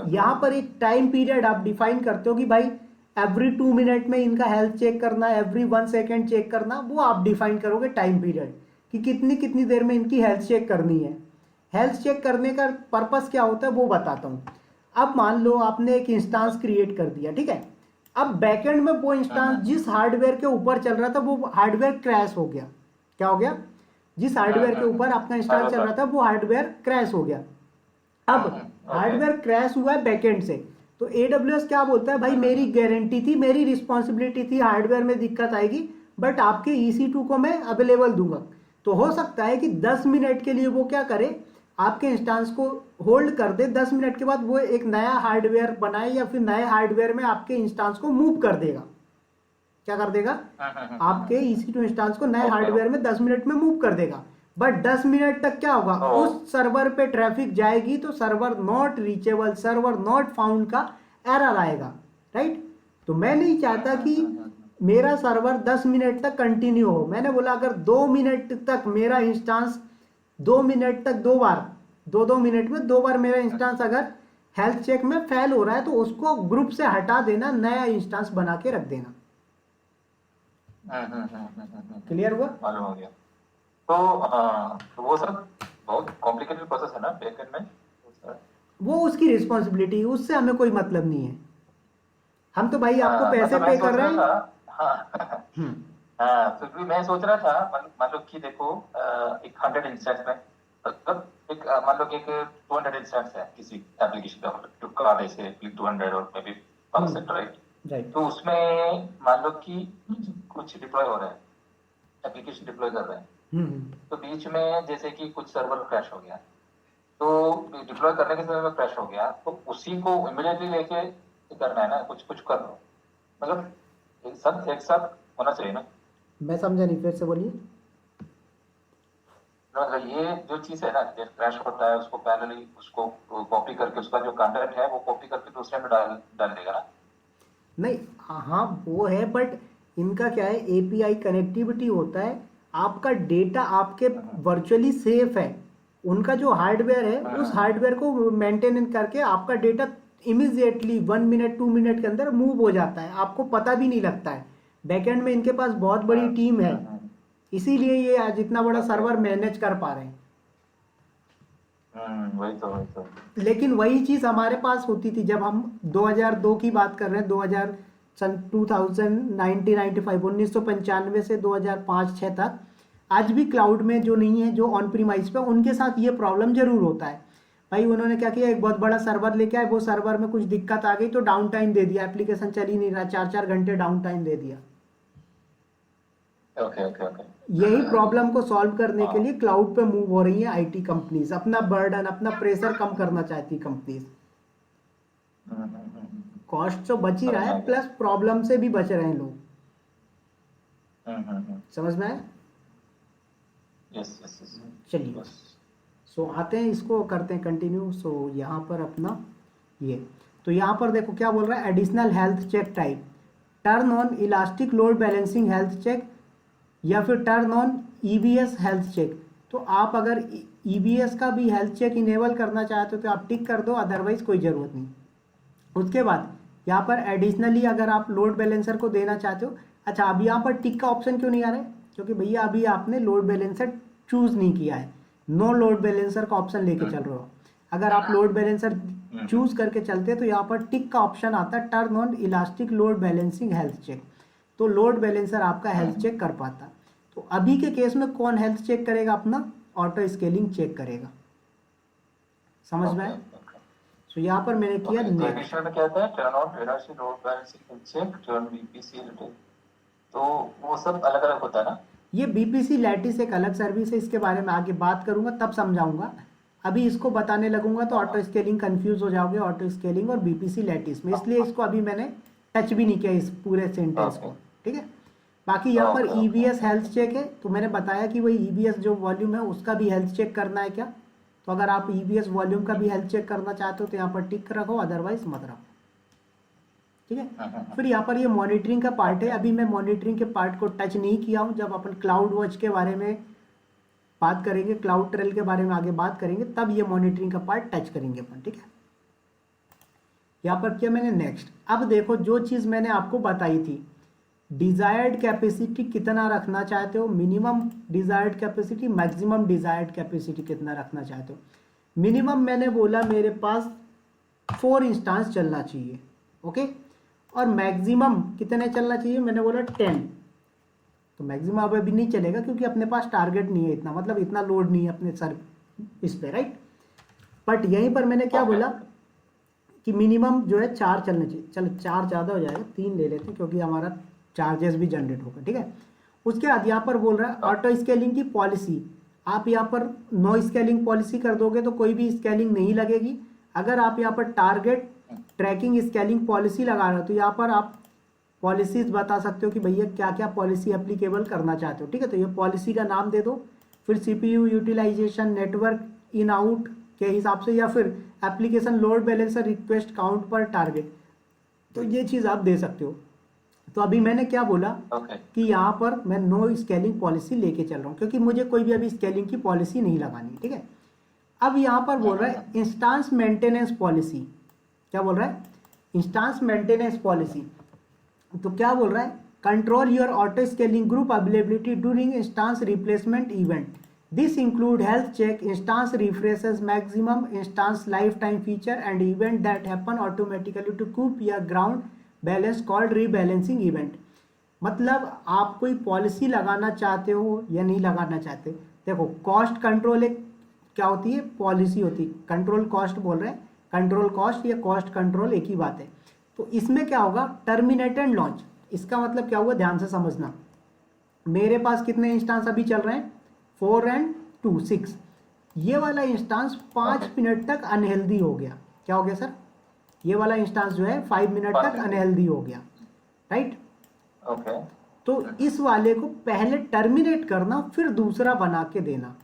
यहाँ पर एक टाइम पीरियड आप डिफाइन करते हो कि भाई एवरी 2 मिनट में इनका हेल्थ चेक करना, एवरी 1 सेकेंड चेक करना, वो आप डिफाइन करोगे टाइम पीरियड कि कितनी कितनी देर में इनकी हेल्थ चेक करनी है। हेल्थ चेक करने का पर्पस क्या होता है वो बताता हूँ। अब मान लो आपने एक इंस्टांस क्रिएट कर दिया, ठीक है। अब बैकएंड में वो इंस्टांस जिस हार्डवेयर के ऊपर चल रहा था वो हार्डवेयर क्रैश हो गया। क्या हो गया? जिस हार्डवेयर के ऊपर आपका इंस्टांस चल रहा था वो हार्डवेयर क्रैश हो गया। अब हार्डवेयर क्रैश हुआ है बैकएंड से, तो AWS क्या बोलता है, भाई मेरी गारंटी थी, मेरी रिस्पॉन्सिबिलिटी थी, हार्डवेयर में दिक्कत आएगी बट आपके EC2 को मैं अवेलेबल दूंगा। तो हो सकता है कि 10 मिनट के लिए वो क्या करे, आपके इंस्टांस को होल्ड कर दे, 10 मिनट के बाद वो एक नया हार्डवेयर बनाए या फिर नए हार्डवेयर में आपके इंस्टांस को मूव कर देगा। क्या कर देगा? आपके EC2 इंस्टांस को नए हार्डवेयर में 10 मिनट में मूव कर देगा। बट 10 मिनट तक क्या होगा, उस सर्वर पे ट्रैफिक जाएगी तो server not reachable, server not found का एरर आएगा, राइट। तो मैं नहीं चाहता कि मेरा सर्वर 10 मिनट तक कंटिन्यू हो। मैंने बोला अगर 2 मिनट तक मेरा इंस्टांस 2 मिनट तक 2 बार 2 मिनट में 2 बार मेरा इंस्टांस अगर हेल्थ चेक में फेल हो रहा है तो उसको ग्रुप से हटा देना, नया इंस्टांस बना के रख देना। क्लियर हुआ? मालूम हो गया। तो वो सब बहुत कॉम्प्लिकेटेड प्रोसेस है ना बैकएंड में, वो उसकी रिस्पॉन्सिबिलिटी, उससे हमें कोई मतलब नहीं है। हम तो भाई आपको पैसे पे कर रहे हैं। हाँ, फिर भी मैं सोच रहा था मान लो कि देखो एक 100 इंस्टेंस में मतलब एक मान लो कि एक 200 इंस्टेंस है किसी एप्लीकेशन का, कार्ड ऐसे 200 और मे बी 1000, राइट। तो उसमें मान लो कि कुछ डिप्लॉय हो रहा है, एप्लीकेशन डिप्लॉय कर रहे हैं, तो बीच में जैसे कि कुछ सर्वर क्रैश हो गया, तो डिप्लॉय करने के समय में क्रैश हो गया, तो उसी को इमीडिएटली लेके करना है ना, कुछ कुछ कर लो, मतलब एक साथ होना चाहिए ना। मैं समझा नहीं, फिर से बोलिए। मतलब ये जो चीज है ना, जब क्रैश होता है उसको पैरेलली उसको कॉपी करके, उसका जो कंटेंट है वो कॉपी करके दूसरे में डाल देगा ना। नहीं, हाँ वो है, बट इनका क्या है, एपीआई कनेक्टिविटी होता है, आपका डेटा आपके वर्चुअली सेफ है, उनका जो हार्डवेयर है उस हार्डवेयर को मेंटेन करके आपका डेटा इमिजिएटली 1 मिनट 2 मिनट के अंदर मूव हो जाता है, आपको पता भी नहीं लगता है। बैकएंड में इनके पास बहुत बड़ी टीम है, इसीलिए ये आज इतना बड़ा सर्वर मैनेज कर पा रहे हैं। वही तो। लेकिन वही चीज हमारे पास होती थी जब हम 2002 की बात कर रहे हैं, 2000 सन 1995 1995 से 2005-6 तक, आज भी क्लाउड में जो नहीं है, जो ऑन प्रीमाइस पे, उनके साथ ये प्रॉब्लम जरूर होता है। भाई उन्होंने क्या किया, एक बहुत बड़ा सर्वर लेके आए, वो सर्वर में कुछ दिक्कत आ गई तो डाउन टाइम दे दिया, एप्लीकेशन चल ही नहीं रहा, 4-4 घंटे डाउन टाइम दे दिया। ओके। यही प्रॉब्लम को सॉल्व करने के लिए क्लाउड पे मूव हो रही है आईटी कंपनीज, अपना बर्डन, अपना प्रेशर कम करना चाहती कंपनीज। कॉस्ट तो बच ही रहा है, प्लस प्रॉब्लम से भी बच रहे हैं लोग। समझ में आया? यस। चलिए, सो आते हैं, इसको करते हैं कंटिन्यू। सो यहाँ पर अपना ये, तो यहाँ पर देखो क्या बोल रहा है, additional health check type, turn on elastic load balancing health check, या फिर turn on EBS health check. तो आप अगर ईबीएस का भी हेल्थ चेक इनेबल करना चाहते हो तो आप टिक कर दो, अदरवाइज कोई ज़रूरत नहीं। उसके बाद यहाँ पर एडिशनली अगर आप लोड बैलेंसर को देना चाहते हो, अच्छा अब यहाँ पर टिक का ऑप्शन क्यों नहीं आ रहा है, क्योंकि भैया अभी आपने लोड बैलेंसर चूज नहीं किया है, नो लोड बैलेंसर का ऑप्शन लेके चल रहे हो। अगर आप लोड बैलेंसर चूज करके चलते तो यहाँ पर टिक का ऑप्शन आता है, turn on elastic load balancing health check, तो लोड बैलेंसर आपका हेल्थ चेक कर पाता। तो अभी के केस में कौन हेल्थ चेक करेगा, अपना ऑटो स्केलिंग चेक करेगा। समझ में आया? तो यहाँ पर मैंने किया नेक्स्ट। में क्या था, turn on elastic load balancing check, turn VPC, तो वो सब अलग अलग होता है ना। ये बीपीसी लैटिस एक अलग सर्विस है, इसके बारे में आगे बात करूंगा तब समझाऊंगा, अभी इसको बताने लगूंगा तो ऑटो स्केलिंग कंफ्यूज हो जाओगे ऑटो स्केलिंग और बीपीसी लैटिस में, इसलिए इसको अभी मैंने टच भी नहीं किया इस पूरे सेंटेंस को, ठीक है। बाकी यहाँ पर ईबीएस हेल्थ चेक है, तो मैंने बताया कि वही ईबीएस जो वॉल्यूम है उसका भी हेल्थ चेक करना है क्या, तो अगर आप ईबीएस वॉल्यूम का भी हेल्थ चेक करना चाहते हो तो यहाँ पर टिक रखो, अदरवाइज मत रखो, ठीक है। फिर यहाँ पर ये मॉनिटरिंग का पार्ट है, अभी मैं मॉनिटरिंग के पार्ट को टच नहीं किया हूँ, जब अपन क्लाउड वॉच के बारे में बात करेंगे, क्लाउड ट्रेल के बारे में आगे बात करेंगे, तब ये मॉनिटरिंग का पार्ट टच करेंगे अपन, ठीक है। यहाँ पर किया मैंने नेक्स्ट। अब देखो जो चीज़ मैंने आपको बताई थी, डिजायर्ड कैपेसिटी कितना रखना चाहते हो, minimum desired capacity, maximum desired capacity कितना रखना चाहते हो। मिनिमम मैंने बोला मेरे पास 4 इंस्टांस चलना चाहिए, ओके, और मैक्सिमम कितने चलना चाहिए, मैंने बोला 10। तो मैक्सिमम अब अभी नहीं चलेगा क्योंकि अपने पास टारगेट नहीं है इतना, मतलब इतना लोड नहीं है अपने सर इस पे, राइट। बट यहीं पर मैंने क्या बोला कि मिनिमम जो है 4 चलने चाहिए। चलो 4 ज़्यादा हो जाएगा, 3 ले लेते हैं क्योंकि हमारा चार्जेस भी जनरेट होगा, ठीक है। उसके बाद यहाँ पर बोल रहा है ऑटो स्केलिंग की पॉलिसी, आप यहाँ पर नो स्केलिंग पॉलिसी कर दोगे तो कोई भी स्केलिंग नहीं लगेगी। अगर आप यहाँ पर टारगेट ट्रैकिंग स्केलिंग पॉलिसी लगा रहे हो तो यहाँ पर आप पॉलिसीज बता सकते हो कि भैया क्या क्या पॉलिसी एप्लीकेबल करना चाहते हो, ठीक है। तो ये पॉलिसी का नाम दे दो, फिर CPU utilisation, network in out के हिसाब से, या फिर application load balancer request count पर टारगेट, तो ये चीज़ आप दे सकते हो। तो अभी मैंने क्या बोला कि यहाँ पर मैं नो स्केलिंग पॉलिसी लेके चल रहा हूँ क्योंकि मुझे कोई भी अभी स्केलिंग की पॉलिसी नहीं लगानी, ठीक है। अब यहाँ पर बोल रहा है इंस्टांस मेंटेनेंस पॉलिसी, क्या बोल रहा है, इंस्टांस मेंटेनेंस पॉलिसी। तो क्या बोल रहा है, control your auto scaling group availability during instance replacement event, this include health check, instance refreshes, maximum instance life time feature and event that happen automatically to keep your group balance called rebalancing event. मतलब आप कोई policy लगाना चाहते हो या नहीं लगाना चाहते। देखो कॉस्ट कंट्रोल एक क्या होती है, पॉलिसी होती है, कंट्रोल कॉस्ट बोल रहे हैं, कंट्रोल कॉस्ट या कॉस्ट कंट्रोल एक ही बात है। तो इसमें क्या होगा, टर्मिनेट एंड लॉन्च, इसका मतलब क्या हुआ, ध्यान से समझना। मेरे पास कितने इंस्टांस अभी चल रहे हैं, 4 and 2 6, ये वाला इंस्टांस 5 Okay. मिनट तक अनहेल्दी हो गया। क्या हो गया सर? ये वाला इंस्टांस जो है 5 मिनट तक 5 minutes. अनहेल्दी हो गया, राइट? ओके तो इस वाले को पहले टर्मिनेट करना, फिर दूसरा बना के देना।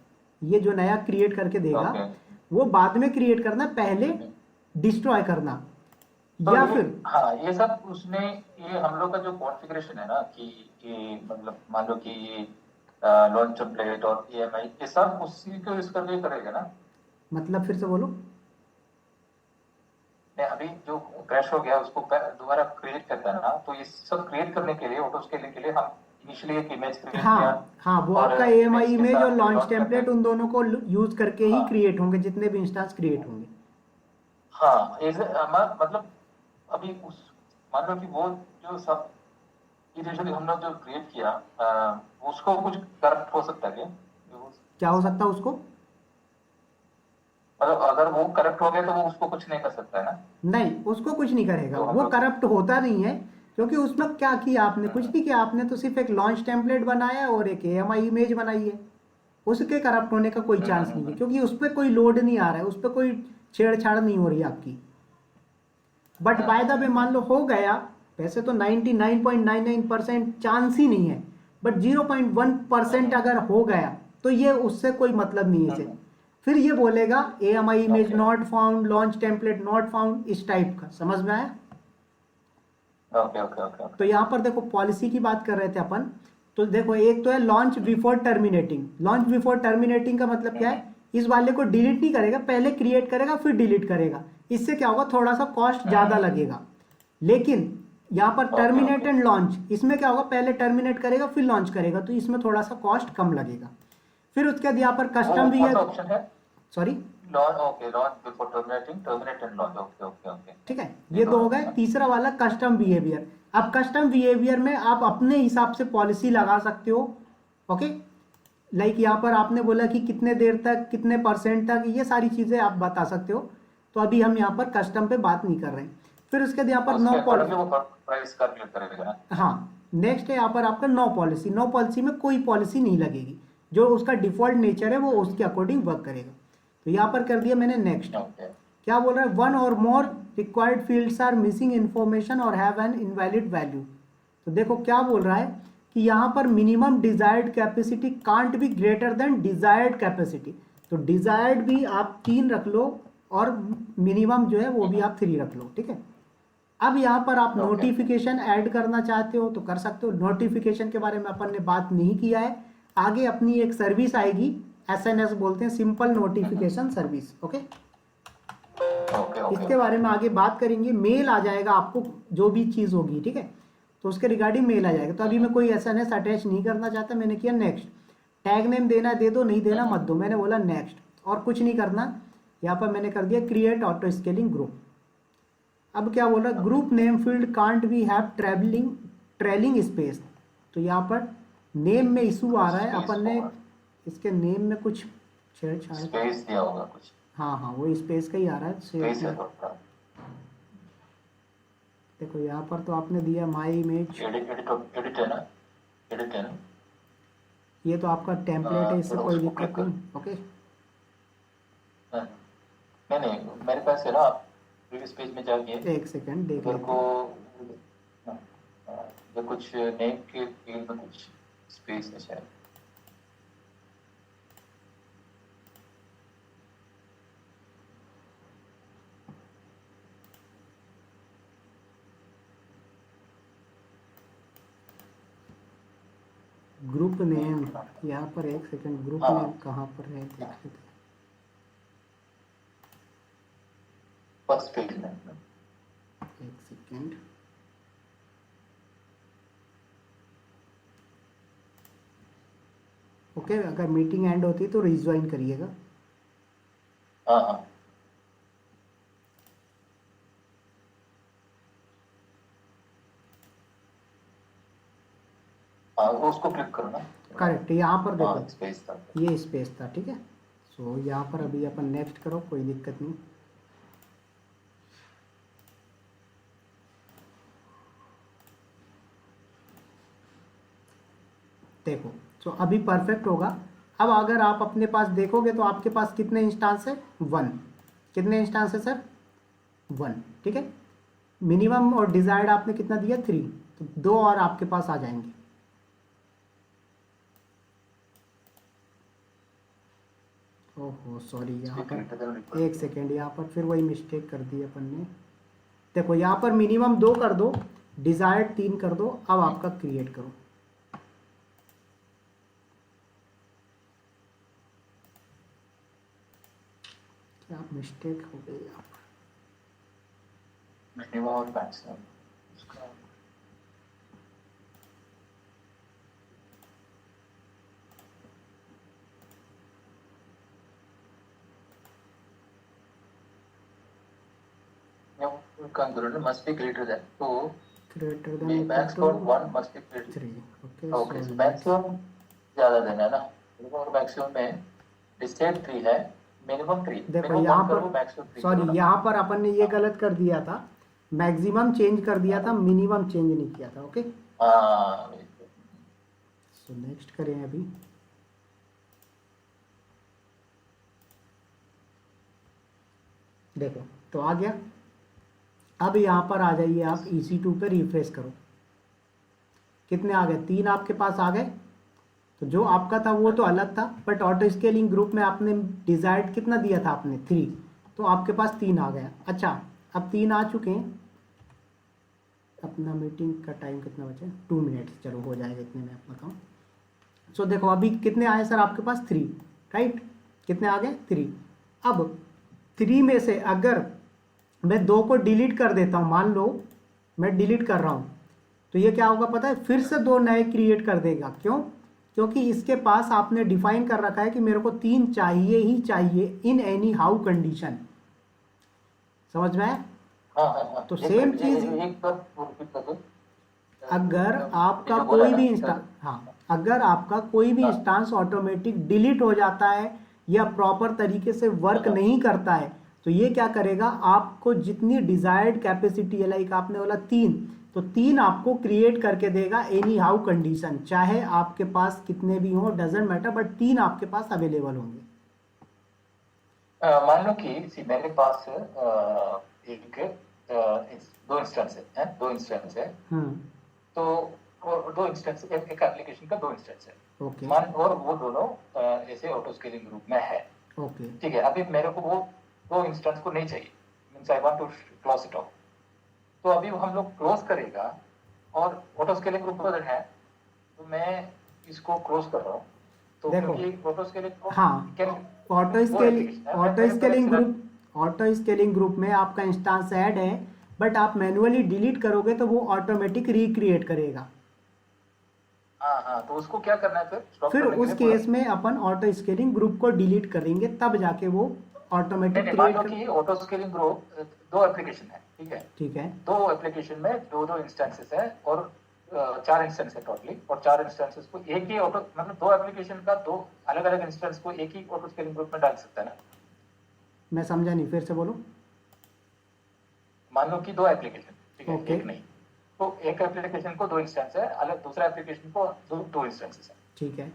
ये जो नया क्रिएट करके देगा ओके वो बाद में क्रिएट करना, पहले डिस्ट्रॉय करना। तो या ये फिर हाँ ये सब उसने ये हम लोग का जो कॉन्फ़िगरेशन है ना कि मतलब मान लो कि ये लॉन्च टेम्पलेट और EMI ये सब उसी को यूज करके करेगा ना। मतलब फिर से बोलो। मैं अभी जो क्रैश हो गया उसको दोबारा क्रिएट करता है ना, तो ये सब क्रिएट करने के लिए ऑटो स्केलिंग के लिए हम इनिशियली एक इमेज क्रिएट किया हाँ हाँ, वो और आपका AMI image के इमेज और साथ लॉन्च launch टेम्पलेट करके उन दोनों को यूज करके ही हाँ क्रिएट होंगे, जितने भी इंस्टांस क्रिएट होंगे। हाँ मतलब अभी उस मान लो कि वो जो सब इनिशियली हम लोग जो क्रिएट किया उसको कुछ करप्ट हो सकता है क्या? क्या हो सकता है उसको? मतलब अगर वो करप्ट हो गया तो वो उसको कुछ नहीं कर सकता है ना? नहीं, उसको कुछ नहीं करेगा, तो हम वो लोग करप्ट होता नहीं है। क्योंकि उसमें क्या किया आपने? कुछ हम्म, नहीं किया आपने, तो सिर्फ एक लॉन्च टेम्पलेट बनाया और एक AMI इमेज बनाई है। उसके करप्ट होने का कोई चांस नहीं है, हम्म। क्योंकि उस पर कोई लोड नहीं आ रहा है, उस पर कोई छेड़छाड़ नहीं हो रही आपकी। बट बाय द वे मान लो हो गया, वैसे तो 99.99% चांस ही नहीं है, बट 0.1% अगर हो गया तो ये उससे कोई मतलब नहीं है इसे। फिर ये बोलेगा AMI image okay not found, launch template not found, इस टाइप का। समझ में आया? ओके ओके ओके तो ओके यहाँ पर देखो, पॉलिसी की बात कर रहे थे अपन। तो देखो, एक तो है launch before terminating. Launch before terminating का मतलब क्या है? इस वाले को डिलीट नहीं करेगा, पहले क्रिएट करेगा फिर डिलीट करेगा। इससे क्या होगा? थोड़ा सा कॉस्ट ज्यादा लगेगा। लेकिन यहाँ पर okay terminate okay and launch, इसमें क्या होगा? पहले टर्मिनेट करेगा फिर लॉन्च करेगा, तो इसमें थोड़ा सा कॉस्ट कम लगेगा। फिर उसके बाद यहाँ पर वो कस्टम भी कौन है। सा ऑप्शन है? Sorry, launch okay launch before terminating terminate and launch okay okay okay ठीक है, ये ये दो दोनों हो गए। है ना? तीसरा वाला कस्टम बिहेवियर। अब कस्टम बिहेवियर में आप अपने हिसाब से पॉलिसी लगा सकते हो। ओके, लाइक यहाँ पर आपने बोला कि कितने देर तक, कितने परसेंट तक, ये सारी चीजें आप बता सकते हो। तो अभी हम यहाँ पर कस्टम पे बात नहीं कर रहे हैं। फिर उसके बाद यहाँ पर नो उसके पॉलिसी। अकॉर्डिंगली वो प्राइस कैलकुलेट करेगा ना? हाँ, नेक्स्ट है यहाँ पर आपका नो पॉलिसी। नो पॉलिसी में कोई पॉलिसी नहीं लगेगी, जो उसका डिफॉल्ट नेचर है वो उसके अकॉर्डिंग वर्क करेगा। तो यहाँ पर कर दिया मैंने नेक्स्ट। ओके क्या बोल रहा है? One or more required fields are missing information or have an invalid value. तो देखो क्या बोल रहा है कि यहाँ पर minimum desired capacity can't be greater than desired capacity. तो डिजायर्ड भी आप 3 रख लो और मिनिमम जो है वो भी आप 3 रख लो, ठीक है। अब यहाँ पर आप ओके नोटिफिकेशन ऐड करना चाहते हो तो कर सकते हो। नोटिफिकेशन के बारे में अपन ने बात नहीं किया है। आगे अपनी एक सर्विस आएगी, SNS बोलते हैं, simple notification service. Okay, okay okay इसके बारे में आगे बात करेंगे। मेल आ जाएगा आपको, जो भी चीज़ होगी, ठीक है, तो उसके रिगार्डिंग मेल आ जाएगा। तो अभी मैं कोई SNS अटैच नहीं करना चाहता, मैंने किया नेक्स्ट। टैग नेम देना दे दो, नहीं देना मत दो, मैंने बोला नेक्स्ट। और कुछ नहीं करना। यहाँ पर मैंने कर दिया क्रिएट ऑटो स्केलिंग ग्रुप। अब क्या बोल रहा है? Group name field can't we have trailing space. तो यहाँ पर नेम में इशू आ रहा है, स्पेस अपन ने होगा इसके नेम में कुछ छेड़छाड़। स्पेस दिया होगा कुछ हाँ हाँ, वो स्पेस का ही आ रहा है। स्पेस है थोड़ा देखो यहाँ पर तो आपने दिया माई इमेज, एडिट है ना? एडिट है ना? ये तो आपका टेम्पलेट है, इससे थोड़ा कोई उसको दिक्कत क्लिक कर नहीं। ओके, हाँ, नहीं नहीं मेरे पास है ना, आप प्रीवियस पेज में जाके एक सेकंड देख उधर लेते को हैं। जो कुछ नेम के फील्ड में कुछ स्पेस है शायद। ग्रुप नेम, यहाँ पर एक सेकंड, ग्रुप हाँ नेम कहाँ पर है देख लेते हैं। फर्स्ट पेज में एक सेकंड, ओके, अगर मीटिंग एंड होती है तो रिज्वाइन करिएगा। हाँ हाँ हाँ उसको क्लिक करो ना। करेक्ट, यहाँ पर हाँ देखो स्पेस था ये स्पेस था, ठीक है। सो यहाँ पर अभी अपन नेक्स्ट करो, कोई दिक्कत नहीं। देखो, सो अभी परफेक्ट होगा। अब अगर आप अपने पास देखोगे तो आपके पास कितने इंस्टांस है, 1। कितने इंस्टांस है सर, 1, ठीक है। मिनिमम और डिजायर्ड आपने कितना दिया, 3, तो 2 और आपके पास आ जाएंगे। ओहो सॉरी, यहाँ पर एक सेकेंड, यहाँ पर फिर वही मिस्टेक कर दी अपन ने। देखो यहाँ पर मिनिमम 2 कर दो, डिजायर्ड 3 कर दो, अब आपका क्रिएट करो। क्या मिस्टेक हो गई यहाँ पर, मिनिमम और maximum conclude must be greater than 2, greater the than max for 1 must be greater 3। Okay okay so maximum ज्यादा देना है ना, मिनिमम और मैक्सिमम में डिस्टेंस 3 है, मिनिमम 3, देखो मिनिमम यहाँ 1 करो, पर मैक्सिमम 3 सॉरी, करो। यहाँ पर अपन ने ये गलत कर दिया था, मैक्सिमम चेंज कर दिया था, मिनिमम चेंज नहीं किया था। ओके, हाँ सो नेक्स्ट करें अभी। देखो तो आ गया। अब यहाँ पर आ जाइए आप, EC2 पे रिफ्रेश करो। कितने आ गए, 3 आपके पास आ गए। तो जो आपका था वो तो अलग था, बट ऑटो स्केलिंग ग्रुप में आपने डिजायर्ड कितना दिया था आपने, 3, तो आपके पास 3 आ गया। अच्छा, अब 3 आ चुके हैं। अपना मीटिंग का टाइम कितना बचा, 2 मिनट, चलो हो जाएगा इतने में अपना काम। सो देखो अभी कितने आए सर आपके पास, 3, राइट। कितने आ गए, 3। अब 3 में से अगर मैं 2 को डिलीट कर देता हूँ, मान लो मैं डिलीट कर रहा हूँ, तो ये क्या होगा पता है, फिर से 2 नए क्रिएट कर देगा। क्यों, क्योंकि इसके पास आपने डिफाइन कर रखा है कि मेरे को 3 चाहिए ही चाहिए इन एनी हाउ कंडीशन। समझ में आया? हाँ तो सेम चीज, एक बार रिपीट कर दो। अगर आपका जो बोला कोई ना, भी इंस्टांस, हाँ, अगर आपका कोई भी इंस्टांस ऑटोमेटिक डिलीट हो जाता है या प्रॉपर तरीके से वर्क नहीं करता है, तो ये क्या करेगा, आपको जितनी डिजायर्ड कैपेसिटी है, लाइक आपने बोला 3, तो 3 आपको क्रिएट करके देगा एनी हाउ कंडीशन, चाहे आपके पास कितने भी हो, डजेंट मैटर, बट 3 आपके पास अवेलेबल होंगे। मान लो कि मेरे पास एक 2 इंस्टेंस है, 2 इंस्टेंस है, तो और 2 इंस्टेंस, एक एप्लीकेशन का 2 इंस्टेंस है, ओके, मान, और वो दोनों ऐसे ऑटो स्केलिंग ग्रुप में है। ओके, ठीक है, अभी मेरे को वो 2 इंस्टेंस को नहीं चाहिए, means I want to close it off. तो अभी हम लोग क्लोज करेगा, और ऑटो स्केलिंग ग्रुप अगर है तो मैं इसको क्लोज कर रहा हूँ, तो देखो, क्योंकि ऑटो स्केलिंग ग्रुप हाँ, ऑटो स्केलिंग ग्रुप में आपका इंस्टांस ऐड है, बट आप मैन्युअली डिलीट करोगे तो वो ऑटोमेटिक रिक्रिएट करेगा। हाँ, तो उसको क्या करना है फिर उस केस में अपन ऑटो स्केलिंग ग्रुप को डिलीट करेंगे, तब जाके वो ऑटोमेटिक मान लो कि ऑटो स्केलिंग ग्रुप 2 एप्लीकेशन है, ठीक है, ठीक है, 2 एप्लीकेशन में 2 इंस्टेंसेस है, और 4 इंस्टेंस है टोटली, और 4 इंस्टेंसेस को एक ही ऑटो, मतलब 2 एप्लीकेशन का 2 अलग अलग इंस्टेंस को एक ही ऑटो स्केलिंग ग्रुप में डाल सकता है ना। मैं समझा नहीं, फिर से बोलो। मान लो कि 2 एप्लीकेशन, ठीक है, ओके, एक नहीं, तो एक एप्लीकेशन को 2 इंस्टेंस है, अलग दूसरा एप्लीकेशन को 2 इंस्टेंसेस है, ठीक है,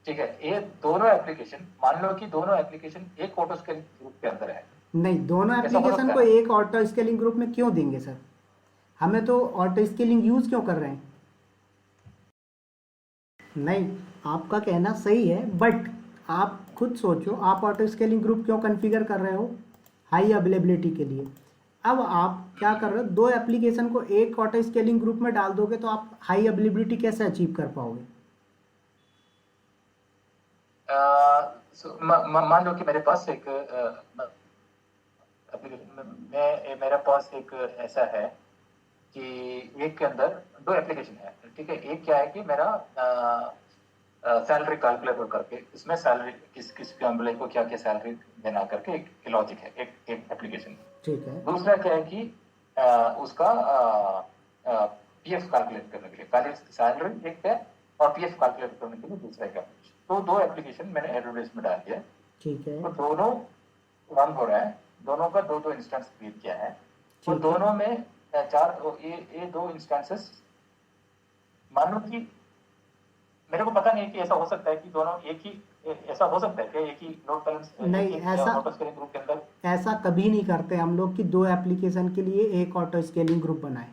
ठीक है। ये दोनों एप्लीकेशन, मान लो कि दोनों एप्लीकेशन एक ऑटो स्केलिंग ग्रुप के अंदर है। नहीं, दोनों ऐसा हो एप्लीकेशन सकता को है? एक ऑटो स्केलिंग ग्रुप में क्यों देंगे सर, हमें तो ऑटो स्केलिंग यूज क्यों कर रहे हैं। नहीं, आपका कहना सही है, बट आप खुद सोचो, आप ऑटो स्केलिंग ग्रुप क्यों कॉन्फ़िगर कर रहे हो, हाई अवेलेबिलिटी के लिए। अब आप क्या कर रहे हो, 2 एप्लीकेशन को एक ऑटो स्केलिंग ग्रुप में डाल दोगे तो आप हाई अवेलेबिलिटी कैसे अचीव कर पाओगे। मान लो कि मेरे पास एक मेरा पास एक ऐसा है कि एक के अंदर 2 एप्लीकेशन है, ठीक है। एक क्या है कि मेरा सैलरी कैलकुलेटर करके, इसमें सैलरी किस एम्प्लॉय को क्या क्या सैलरी देना करके एक लॉजिक है, एक एप्लीकेशन। ठीक है, दूसरा क्या है कि उसका पीएफ कैलकुलेट करने के लिए, पहले सैलरी एक है, और पीएफ कैलकुलेट करने के लिए दूसरा एक एप्लीकेशन। तो 2 एप्लीकेशन मैंने एडवर्टाइज में डाल दिया, ठीक है, तो दोनों रन हो रहा है, दोनों का 2 इंस्टेंस क्रिएट किया है, और दोनों में 4 ये 2 इंस्टेंसेस, मान लो कि मेरे को पता नहीं है कि ऐसा हो सकता है कि दोनों एक ही, ऐसा हो सकता है कि एक ही लोड बैलेंस नहीं, ऐसा ऑटो स्केलिंग ग्रुप के अंदर। ऐसा कभी नहीं करते हम लोग कि दो एप्लीकेशन के लिए एक ऑटो स्केलिंग ग्रुप बनाए,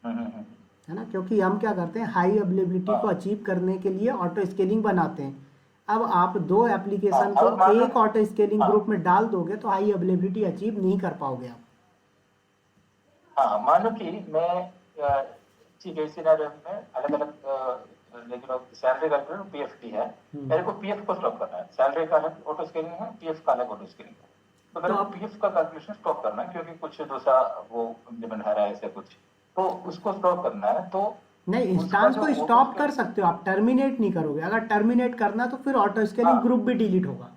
है ना, क्योंकि हम क्या करते हैं हाई अवेलेबिलिटी को हाँ अचीव करने के लिए ऑटो स्केलिंग बनाते हैं। अब आप दो हाँ, एप्लीकेशन अगर मान को लो, एक ऑटो स्केलिंग हाँ ग्रुप में डाल दोगे तो हाई अवेलेबिलिटी अचीव नहीं कर पाओगे आप। हाँ, मान लो कि मैं ठीक है, इस सिनेरियो में अलग अलग, लेकिन सैलरी कैलकुलेटर पीएफ है, हम्म। मेरे को पीएफ को स्टॉप करना है, सैलरी का अलग ऑटो स्केलिंग है, पीएफ का अलग ऑटो स्केलिंग है, तो तो मेरे को आप पीएफ का कैलकुलेशन स्टॉप करना है क्योंकि कुछ दूसरा वो इम्प्लीमेंट है रहा है ऐसे कुछ, तो उसको स्टॉप करना है, तो नहीं, उसका इंस्टांस जो को ऑटो स्टॉप कर स्केलिंग। सकते हो आप, टर्मिनेट नहीं करोगे। अगर टर्मिनेट करना तो फिर ऑटो स्केलिंग हाँ, ग्रुप भी डिलीट होगा।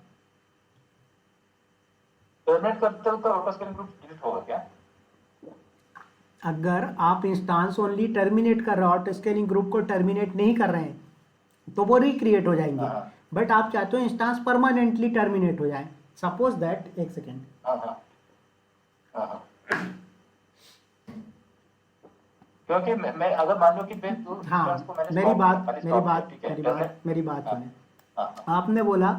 टर्मिनेट करते हो तो ऑटो स्केलिंग ग्रुप डिलीट होगा क्या? अगर आप इंस्टांस ओनली टर्मिनेट कर रहे हो, ऑटो स्केलिंग ग्रुप को टर्मिनेट नहीं कर रहे हैं, तो वो रिक्रिएट हो जाएंगे। हाँ बट आप चाहते हो इंस्टांस परमानेंटली टर्मिनेट हो जाए। सपोज दैट, एक सेकेंड, हाँ हाँ हाँ हाँ, क्योंकि मैं अगर मान लो कि मैं दो इंस्टेंस को हाँ, मैंने मेरी स्टॉप किया, बात खाली मेरी स्टॉप किया, बात ठीक है, मेरी टर्मिनेट। बात मेरी बात हाँ सुने। हाँ हाँ, आपने बोला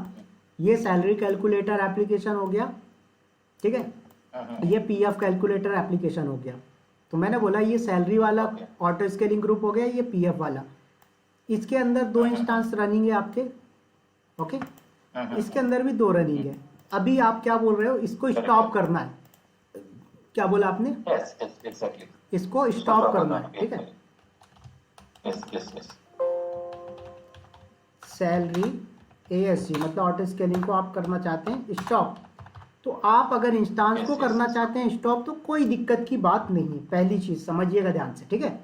ये सैलरी कैलकुलेटर एप्लीकेशन हो गया, ठीक है, ये पीएफ कैलकुलेटर एप्लीकेशन हो गया। तो मैंने बोला ये सैलरी वाला ओके, ऑटो स्केलिंग ग्रुप हो गया, ये पीएफ वाला। इसके अंदर दो इंस्टांस रनिंग है आपके, ओके, इसके अंदर भी दो रनिंग है। अभी आप क्या बोल रहे हो, इसको स्टॉप करना है। क्या बोला आपने? यस यस एग्जैक्टली, इसको उसको स्टॉप स्टॉप करना करना है, है, ठीक है। Yes yes yes, salary ASG मतलब ऑटो स्केलिंग को आप करना चाहते हैं स्टॉप। तो आप अगर इंस्टांस को यस यस, करना चाहते हैं स्टॉप तो कोई दिक्कत की बात नहीं है, पहली चीज समझिएगा ध्यान से, ठीक है।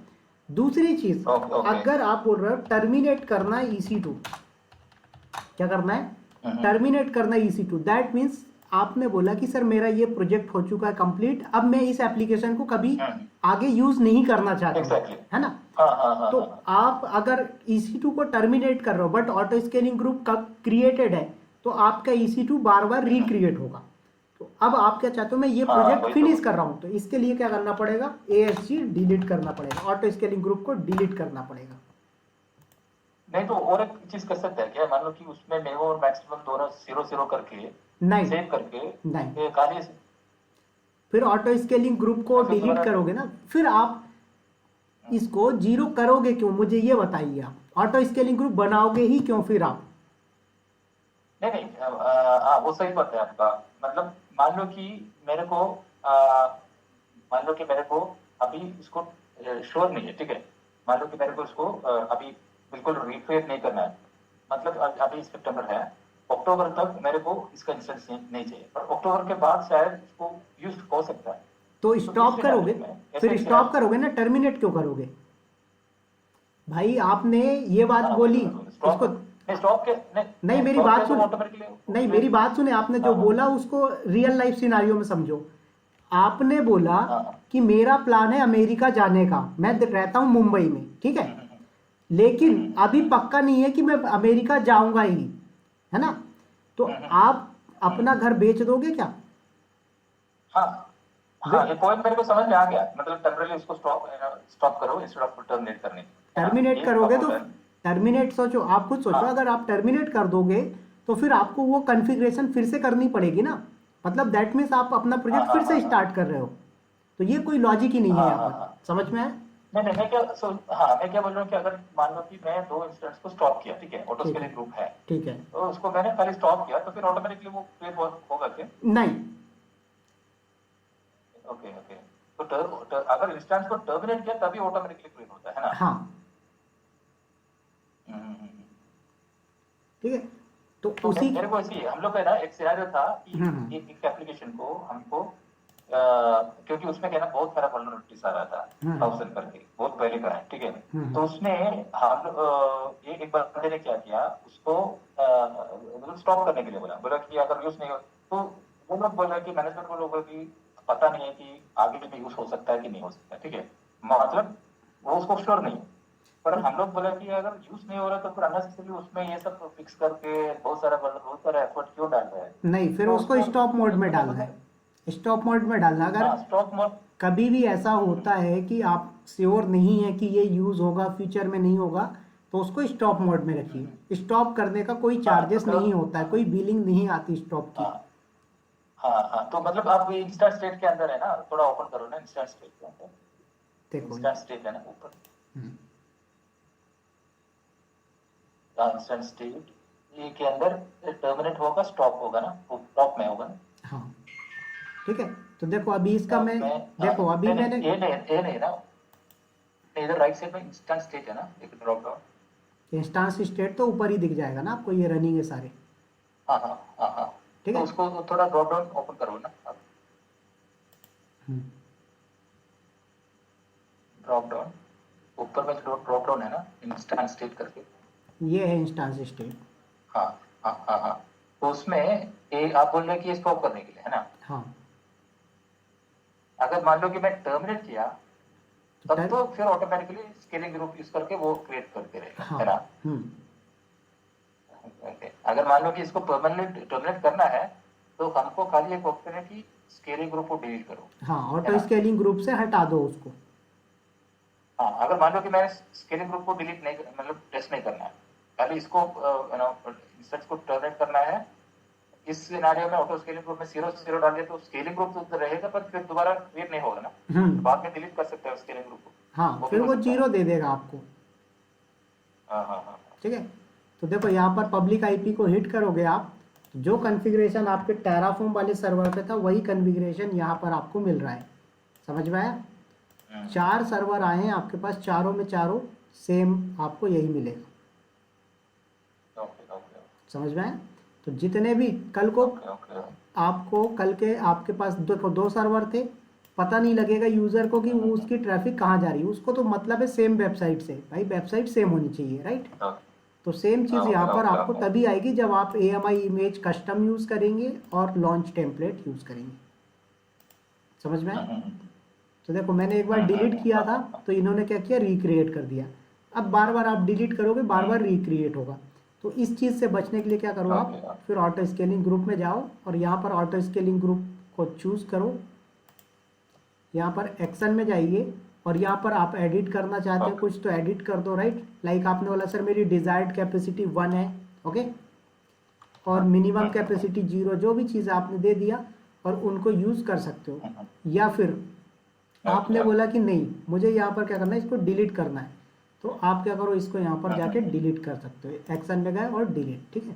दूसरी चीज, ओके ओके, अगर आप बोल रहे हो टर्मिनेट करना है EC2, क्या करना है, टर्मिनेट करना है EC2, दैट मीन्स आपने बोला कि सर मेरा ये प्रोजेक्ट हो चुका है कंप्लीट, अब मैं इस एप्लीकेशन को कभी आगे यूज नहीं करना चाहता हूँ, एग्जैक्टली, है ना। हाँ हाँ हाँ तो हाँ, आप अगर EC2 को टर्मिनेट कर रहे हो बट ऑटो स्केलिंग ग्रुप कब क्रिएटेड है, तो आपका EC2 बार बार रिक्रिएट होगा। तो अब आप क्या चाहते हो, मैं ये हाँ प्रोजेक्ट वही तो, फिनिश कर रहा हूं, तो इसके लिए क्या करना पड़ेगा, ASG डिलीट करना पड़ेगा, ऑटो स्केलिंग ग्रुप को डिलीट करना पड़ेगा। नहीं तो और एक चीज कर सकते हैं क्या, मान लो कि उसमें मिनिमम और मैक्सिमम दोनों 0 0 करके नहीं सेव करके नहीं, ये खाली, फिर ऑटो स्केलिंग ग्रुप को ऐसे डिलीट थोड़ा, करोगे ना, फिर आप इसको जीरो करोगे क्यों, मुझे ये बताइए। आप ऑटो स्केलिंग ग्रुप बनाओगे ही क्यों फिर आप? नहीं नहीं, हाँ वो सही बात है आपका, मतलब मान लो कि मेरे को मान लो कि मेरे को अभी इसको श्योर नहीं है, ठीक है, मान लो कि मेरे को इसको अभी बिल्कुल रिक्रिएट नहीं करना है, मतलब अभी सितंबर है, अक्टूबर तक मेरे को इसका इंस्टेंस नहीं चाहिए, पर अक्टूबर के बाद शायद इसको यूज हो सकता है, तो तो स्टॉप इस करोगे, सिनेरियो में फिर ऐसे स्टॉप करोगे ना, टर्मिनेट क्यों करोगे भाई? आपने ये बात हाँ बोली स्टॉप, इसको, नहीं स्टॉप के नहीं नहीं मेरी स्टॉप बात के तो सुन, ऑटोमेटिकली, नहीं मेरी बात सुने, आपने जो हाँ हाँ बोला उसको रियल लाइफ सिनारियो में समझो। आपने बोला हाँ हाँ, कि मेरा प्लान है अमेरिका जाने का, मैं रहता हूं मुंबई में, ठीक है, लेकिन अभी पक्का नहीं है कि मैं अमेरिका जाऊंगा ही, है ना। तो आप अपना घर बेच दोगे क्या? हाँ हाँ, ये पॉइंट मेरे को समझ में आ गया, मतलब टेम्पररी उसको स्टॉप स्टॉप करो इंस्टेड ऑफ टर्मिनेट करने, है ना, टर्मिनेट ये करोगे तो, बोल रहे हैं। टर्मिनेट सोचो, आप खुद सोचो, हाँ अगर आप टर्मिनेट कर दोगे तो फिर आपको वो कॉन्फ़िगरेशन फिर से करनी पड़ेगी ना, मतलब दैट मीन्स आप अपना हाँ प्रोजेक्ट हाँ फिर से हाँ स्टार्ट कर रहे हो। तो ये कोई लॉजिक ही नहीं है हाँ यहाँ हाँ पर, हाँ, समझ में आया? नहीं नहीं, मैं क्या बोल रहा हूँ कि अगर मान लो कि मैं दो इंस्टेंस को स्टॉप किया, ठीक है, ऑटो ठीक है, स्केलिंग ग्रुप है, ठीक है, तो उसको मैंने खाली स्टॉप किया, तो फिर ऑटोमेटिकली वो क्रिएट होगा क्या? नहीं, ओके ओके, तो अगर इंस्टेंस को टर्मिनेट किया तभी ऑटोमेटिकली क्रिएट होता है ना? हाँ हम्म, हम्म, हम्म। ठीक है, तो तो उसी, मेरे को ऐसी हम लोग का ना एक सिनेरियो था कि हम्म एक एप्लीकेशन को हमको क्योंकि उसमें क्या ना बहुत सारा वल्नरेबिलिटीज आ रहा था, हम्म 1000 करके, बहुत पहले का है, ठीक है, हम्म तो उसमें हम लोग एक बंदे ने क्या किया, उसको मतलब स्टॉप करने के लिए बोला बोला कि अगर यूज नहीं हो, तो वो लोग बोला कि मैनेजमेंट को लोग कि पता नहीं है कि आगे भी यूज हो सकता है कि नहीं हो सकता है, ठीक है, मतलब वो उसको श्योर नहीं है, पर हम लोग बोला कि अगर यूज नहीं हो रहा तो फिर अननेसेसरी उसमें ये सब फिक्स करके बहुत सारा एफर्ट क्यों डाल रहे हैं, नहीं, फिर तो उसको उसको स्टॉप मोड में मतलब डालना है, स्टॉप मोड में डालना। अगर हाँ स्टॉप मोड, कभी भी ऐसा होता है कि आप श्योर नहीं है कि ये यूज़ होगा फ्यूचर में नहीं होगा, तो उसको स्टॉप मोड में रखिए। स्टॉप करने का कोई चार्जेस तो नहीं होता है, कोई बिलिंग नहीं आती स्टॉप की। हाँ हाँ, तो मतलब आप इंस्टेंट स्टेट के अंदर है ना, थोड़ा ओपन करो ना इंस्टेंट स्टेट के अंदर। देखो इंस्टेंट स्टेट है ना ऊपर, हम्म, इंस्टेंट स्टेट ये के अंदर टर्मिनेट होगा, स्टॉप होगा ना, टॉप में होगा ना। हाँ ठीक है। तो देखो अभी इसका टॉप मैं, में देखो अभी नहीं मैंने नहीं, ये नहीं ना, इधर राइट साइड में इंस्टेंट स्टेट है ना, एक ड्रॉप डाउन। इंस्टांस स्टेट तो ऊपर ही दिख जाएगा ना आपको, ये रनिंग है सारे। हाँ हाँ हाँ हाँ, ठीक तो है। उसको थोड़ा ड्रॉप डाउन ओपन करो ना आप। हम्म, ड्रॉप डाउन ऊपर में जो ड्रॉप डाउन है ना, इंस्टेंट स्टेट करके। ये है इंस्टांस स्टेट। हाँ हाँ हाँ हाँ, तो उसमें ये आप बोल रहे हैं कि ये स्टॉप करने के लिए है ना। हाँ अगर मान लो कि मैं टर्मिनेट किया, तो तब तो फिर ऑटोमेटिकली स्केलिंग ग्रुप यूज करके वो क्रिएट करते रहेगा, हाँ है ना। हम्म, Okay. अगर मान लो कि इसको परमानेंट टर्मिनेट करना है, तो हमको खाली एक ऑप्शन है कि स्केलिंग ग्रुप को डिलीट करो, हाँ है ऑटो ना। स्केलिंग ग्रुप से हटा दो उसको। हाँ, अगर मान लो कि मैंने स्केलिंग ग्रुप को डिलीट नहीं, मतलब टेस्ट नहीं करना है, खाली इसको इंस्टेंस को टर्मिनेट करना है। इस सिनेरियो में ऑटो स्केलिंग ग्रुप में 0 डाल दिया तो स्केलिंग ग्रुप तो उधर रहेगा, पर फिर दोबारा क्रिएट नहीं होगा ना, तो बाद में डिलीट कर सकते हैं स्केलिंग ग्रुप को। हाँ भी फिर हो वो सकता है। जीरो दे देगा आपको। हाँ हाँ हाँ ठीक है। तो देखो यहाँ पर पब्लिक आईपी को हिट करोगे आप, तो जो कॉन्फ़िगरेशन आपके टेराफॉर्म वाले सर्वर पे था वही कॉन्फ़िगरेशन यहाँ पर आपको मिल रहा है। समझ में आया? 4 सर्वर आए हैं आपके पास, चारों में चारों सेम आपको यही मिलेगा। ओके ओके समझ में आया? तो जितने भी कल को ओके ओके। आपको कल के आपके पास देखो 2 सर्वर थे, पता नहीं लगेगा यूज़र को कि वो उसकी ट्रैफिक कहाँ जा रही है। उसको तो मतलब है सेम वेबसाइट से, भाई वेबसाइट सेम होनी चाहिए, राइट। तो सेम चीज़ यहाँ पर आपको तभी आएगी जब आप AMI इमेज कस्टम यूज़ करेंगे और लॉन्च टेम्पलेट यूज़ करेंगे। समझ में आया? तो देखो मैंने एक बार डिलीट किया था तो इन्होंने क्या किया, रिक्रिएट कर दिया। अब बार बार आप डिलीट करोगे, बार बार रिक्रिएट होगा। तो इस चीज़ से बचने के लिए क्या करो आप, फिर ऑटो स्केलिंग ग्रुप में जाओ और यहाँ पर ऑटो स्केलिंग ग्रुप को चूज़ करो। यहाँ पर एक्शन में जाइए और यहाँ पर आप एडिट करना चाहते हो कुछ तो एडिट कर दो, राइट। लाइक आपने बोला सर मेरी डिज़ायर्ड कैपेसिटी 1 है, ओके, और मिनिमम कैपेसिटी 0, जो भी चीज़ आपने दे दिया और उनको यूज़ कर सकते हो। या फिर आपने बोला कि नहीं मुझे यहाँ पर क्या करना है, इसको डिलीट करना है, तो आप क्या करो, इसको यहाँ पर जाके डिलीट कर सकते हो। एक्शन में गए और डिलीट, ठीक है।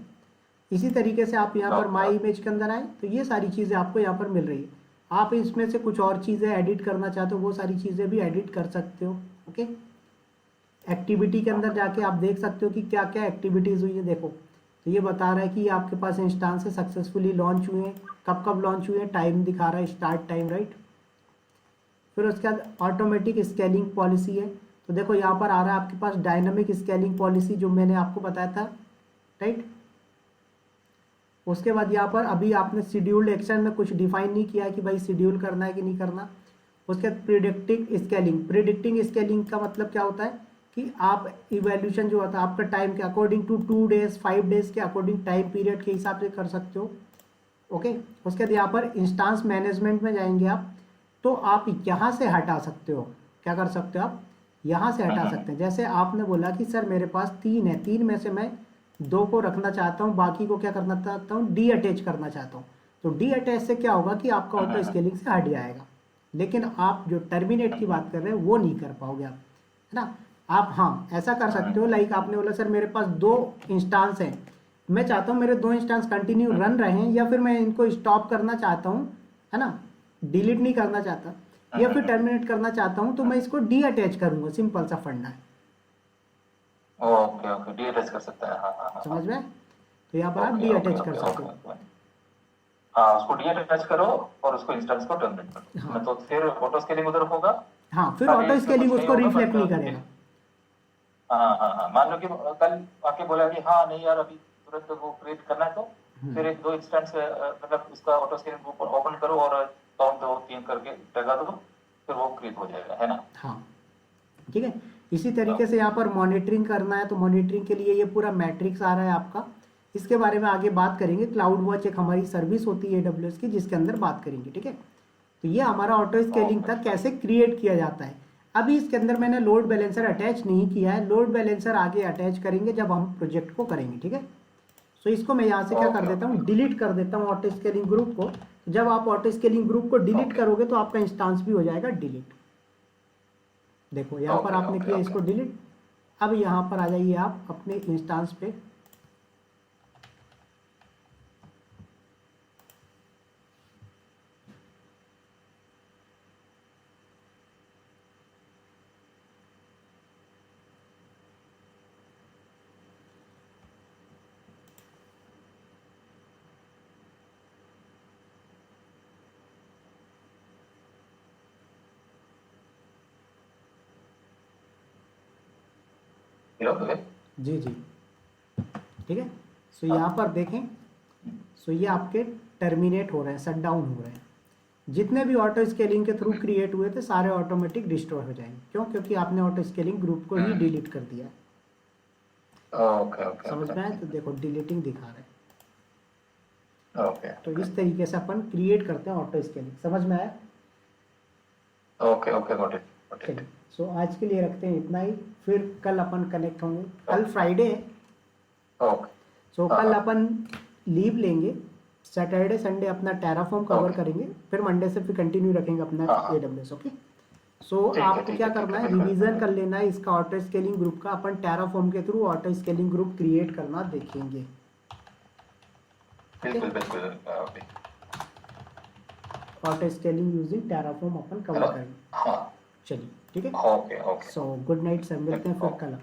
इसी तरीके से आप यहाँ पर माई इमेज के अंदर आए तो ये सारी चीज़ें आपको यहाँ पर मिल रही है। आप इसमें से कुछ और चीज़ें एडिट करना चाहते हो वो सारी चीज़ें भी एडिट कर सकते हो, ओके। एक्टिविटी के अंदर जाके आप देख सकते हो कि क्या क्या एक्टिविटीज़ हुई है। देखो तो ये बता रहा है कि आपके पास इंस्टांस से सक्सेसफुली लॉन्च हुए हैं, कब कब लॉन्च हुए हैं, टाइम दिखा रहा है, स्टार्ट टाइम, राइट। फिर उसके बाद ऑटोमेटिक स्केलिंग पॉलिसी है। तो देखो यहाँ पर आ रहा है आपके पास डायनामिक स्केलिंग पॉलिसी जो मैंने आपको बताया था, राइट। उसके बाद यहाँ पर अभी आपने शेड्यूल्ड एक्शन में कुछ डिफाइन नहीं किया कि भाई शेड्यूल करना है कि नहीं करना। उसके बाद प्रिडिक्टिंग स्केलिंग का मतलब क्या होता है कि आप इवैल्यूएशन जो होता है आपका टाइम के अकॉर्डिंग टू 2 डेज 5 डेज के अकॉर्डिंग टाइम पीरियड के हिसाब से कर सकते हो, ओके। उसके बाद यहाँ पर इंस्टांस मैनेजमेंट में जाएंगे आप, तो आप यहाँ से हटा सकते हो। क्या कर सकते हो आप, यहाँ से हटा सकते हैं। जैसे आपने बोला कि सर मेरे पास 3 है, 3 में से मैं 2 को रखना चाहता हूँ, बाकी को क्या करना चाहता हूँ, डी अटैच करना चाहता हूँ। तो डी अटैच से क्या होगा कि आपका ऑटो स्केलिंग से हट जाएगा। लेकिन आप जो टर्मिनेट की बात कर रहे हैं वो नहीं कर पाओगे आप, है ना। आप हाँ ऐसा कर सकते हो, लाइक आपने बोला सर मेरे पास 2 इंस्टांस हैं, मैं चाहता हूँ मेरे 2 इंस्टांस कंटिन्यू रन रहे हैं, या फिर मैं इनको स्टॉप करना चाहता हूँ, है ना, डिलीट नहीं करना चाहता, या फिर टर्मिनेट करना चाहता हूँ, तो मैं इसको डी अटैच करूँगा। सिंपल सा फंडा है। ओके ओके, डी अटैच कर सकता है, हाँ हाँ हाँ। समझ में? तो यहाँ पर आप डी अटैच कर सकते हो। हाँ, उसको डी अटैच करो और उसको इंस्टेंस को टर्मिनेट करो। हाँ तो फिर ऑटो स्केलिंग उधर होगा। हाँ, फिर ऑटो स्केलिंग उसको रिफ्लेक्ट नहीं करेगा। हाँ हाँ हाँ, मान लो कि कल आके बोला कि हाँ नहीं यार अभी तुरंत वो क्रिएट करना है, तो फिर 1-2 इंस्टेंस मतलब उसका ऑटो स्केलिंग ओपन करो और काउंट 2-3 करके लगा दो, फिर वो क्रिएट हो जाएगा, है ना। हाँ ठीक है। इसी तरीके से यहाँ पर मॉनिटरिंग करना है, तो मॉनिटरिंग के लिए ये पूरा मैट्रिक्स आ रहा है आपका। इसके बारे में आगे बात करेंगे। क्लाउड वॉच एक हमारी सर्विस होती है AWS की, जिसके अंदर बात करेंगे, ठीक है। तो ये हमारा ऑटो स्केलिंग था, कैसे क्रिएट किया जाता है। अभी इसके अंदर मैंने लोड बैलेंसर अटैच नहीं किया है, लोड बैलेंसर आगे अटैच करेंगे जब हम प्रोजेक्ट को करेंगे, ठीक है। सो इसको मैं यहाँ से क्या कर देता हूँ, डिलीट कर देता हूँ ऑटो स्केलिंग ग्रुप को। जब आप ऑटो स्केलिंग ग्रुप को डिलीट करोगे तो आपका इंस्टांस भी हो जाएगा डिलीट। देखो यहाँ पर आपने किया इसको डिलीट। अब यहाँ पर आ जाइए आप अपने इंस्टांस पे, जी जी ठीक है। सो यहाँ पर देखें, सो ये आपके टर्मिनेट हो रहे हैं, शट डाउन हो रहे हैं। जितने भी ऑटो स्केलिंग के थ्रू क्रिएट हुए थे सारे ऑटोमेटिक डिस्ट्रॉय हो जाएंगे। क्यों? क्योंकि आपने ऑटो स्केलिंग ग्रुप को ही डिलीट कर दिया है। समझ में आए? तो देखो डिलीटिंग दिखा रहे हैं। तो इस तरीके से अपन क्रिएट करते हैं ऑटो स्केलिंग। समझ में आया? Got it. चलिए, सो आज के लिए रखते हैं इतना ही, फिर कल अपन कनेक्ट होंगे। कल फ्राइडे है, सो कल अपन लीव लेंगे। सैटरडे संडे अपना टेराफॉर्म कवर करेंगे, फिर मंडे से फिर कंटिन्यू रखेंगे अपना AWS। ओके, सो आपको क्या करना है, रिवीजन कर लेना है इसका ऑटो स्केलिंग ग्रुप का। अपन टेराफॉर्म के through auto scaling group create करना देखेंगे। ऑटो स्केलिंग यूजिंग टेराफॉर्म अपन कवर करेंगे। चलिए ठीक है। सो गुड नाइट सर, मिलते हैं फिर कल।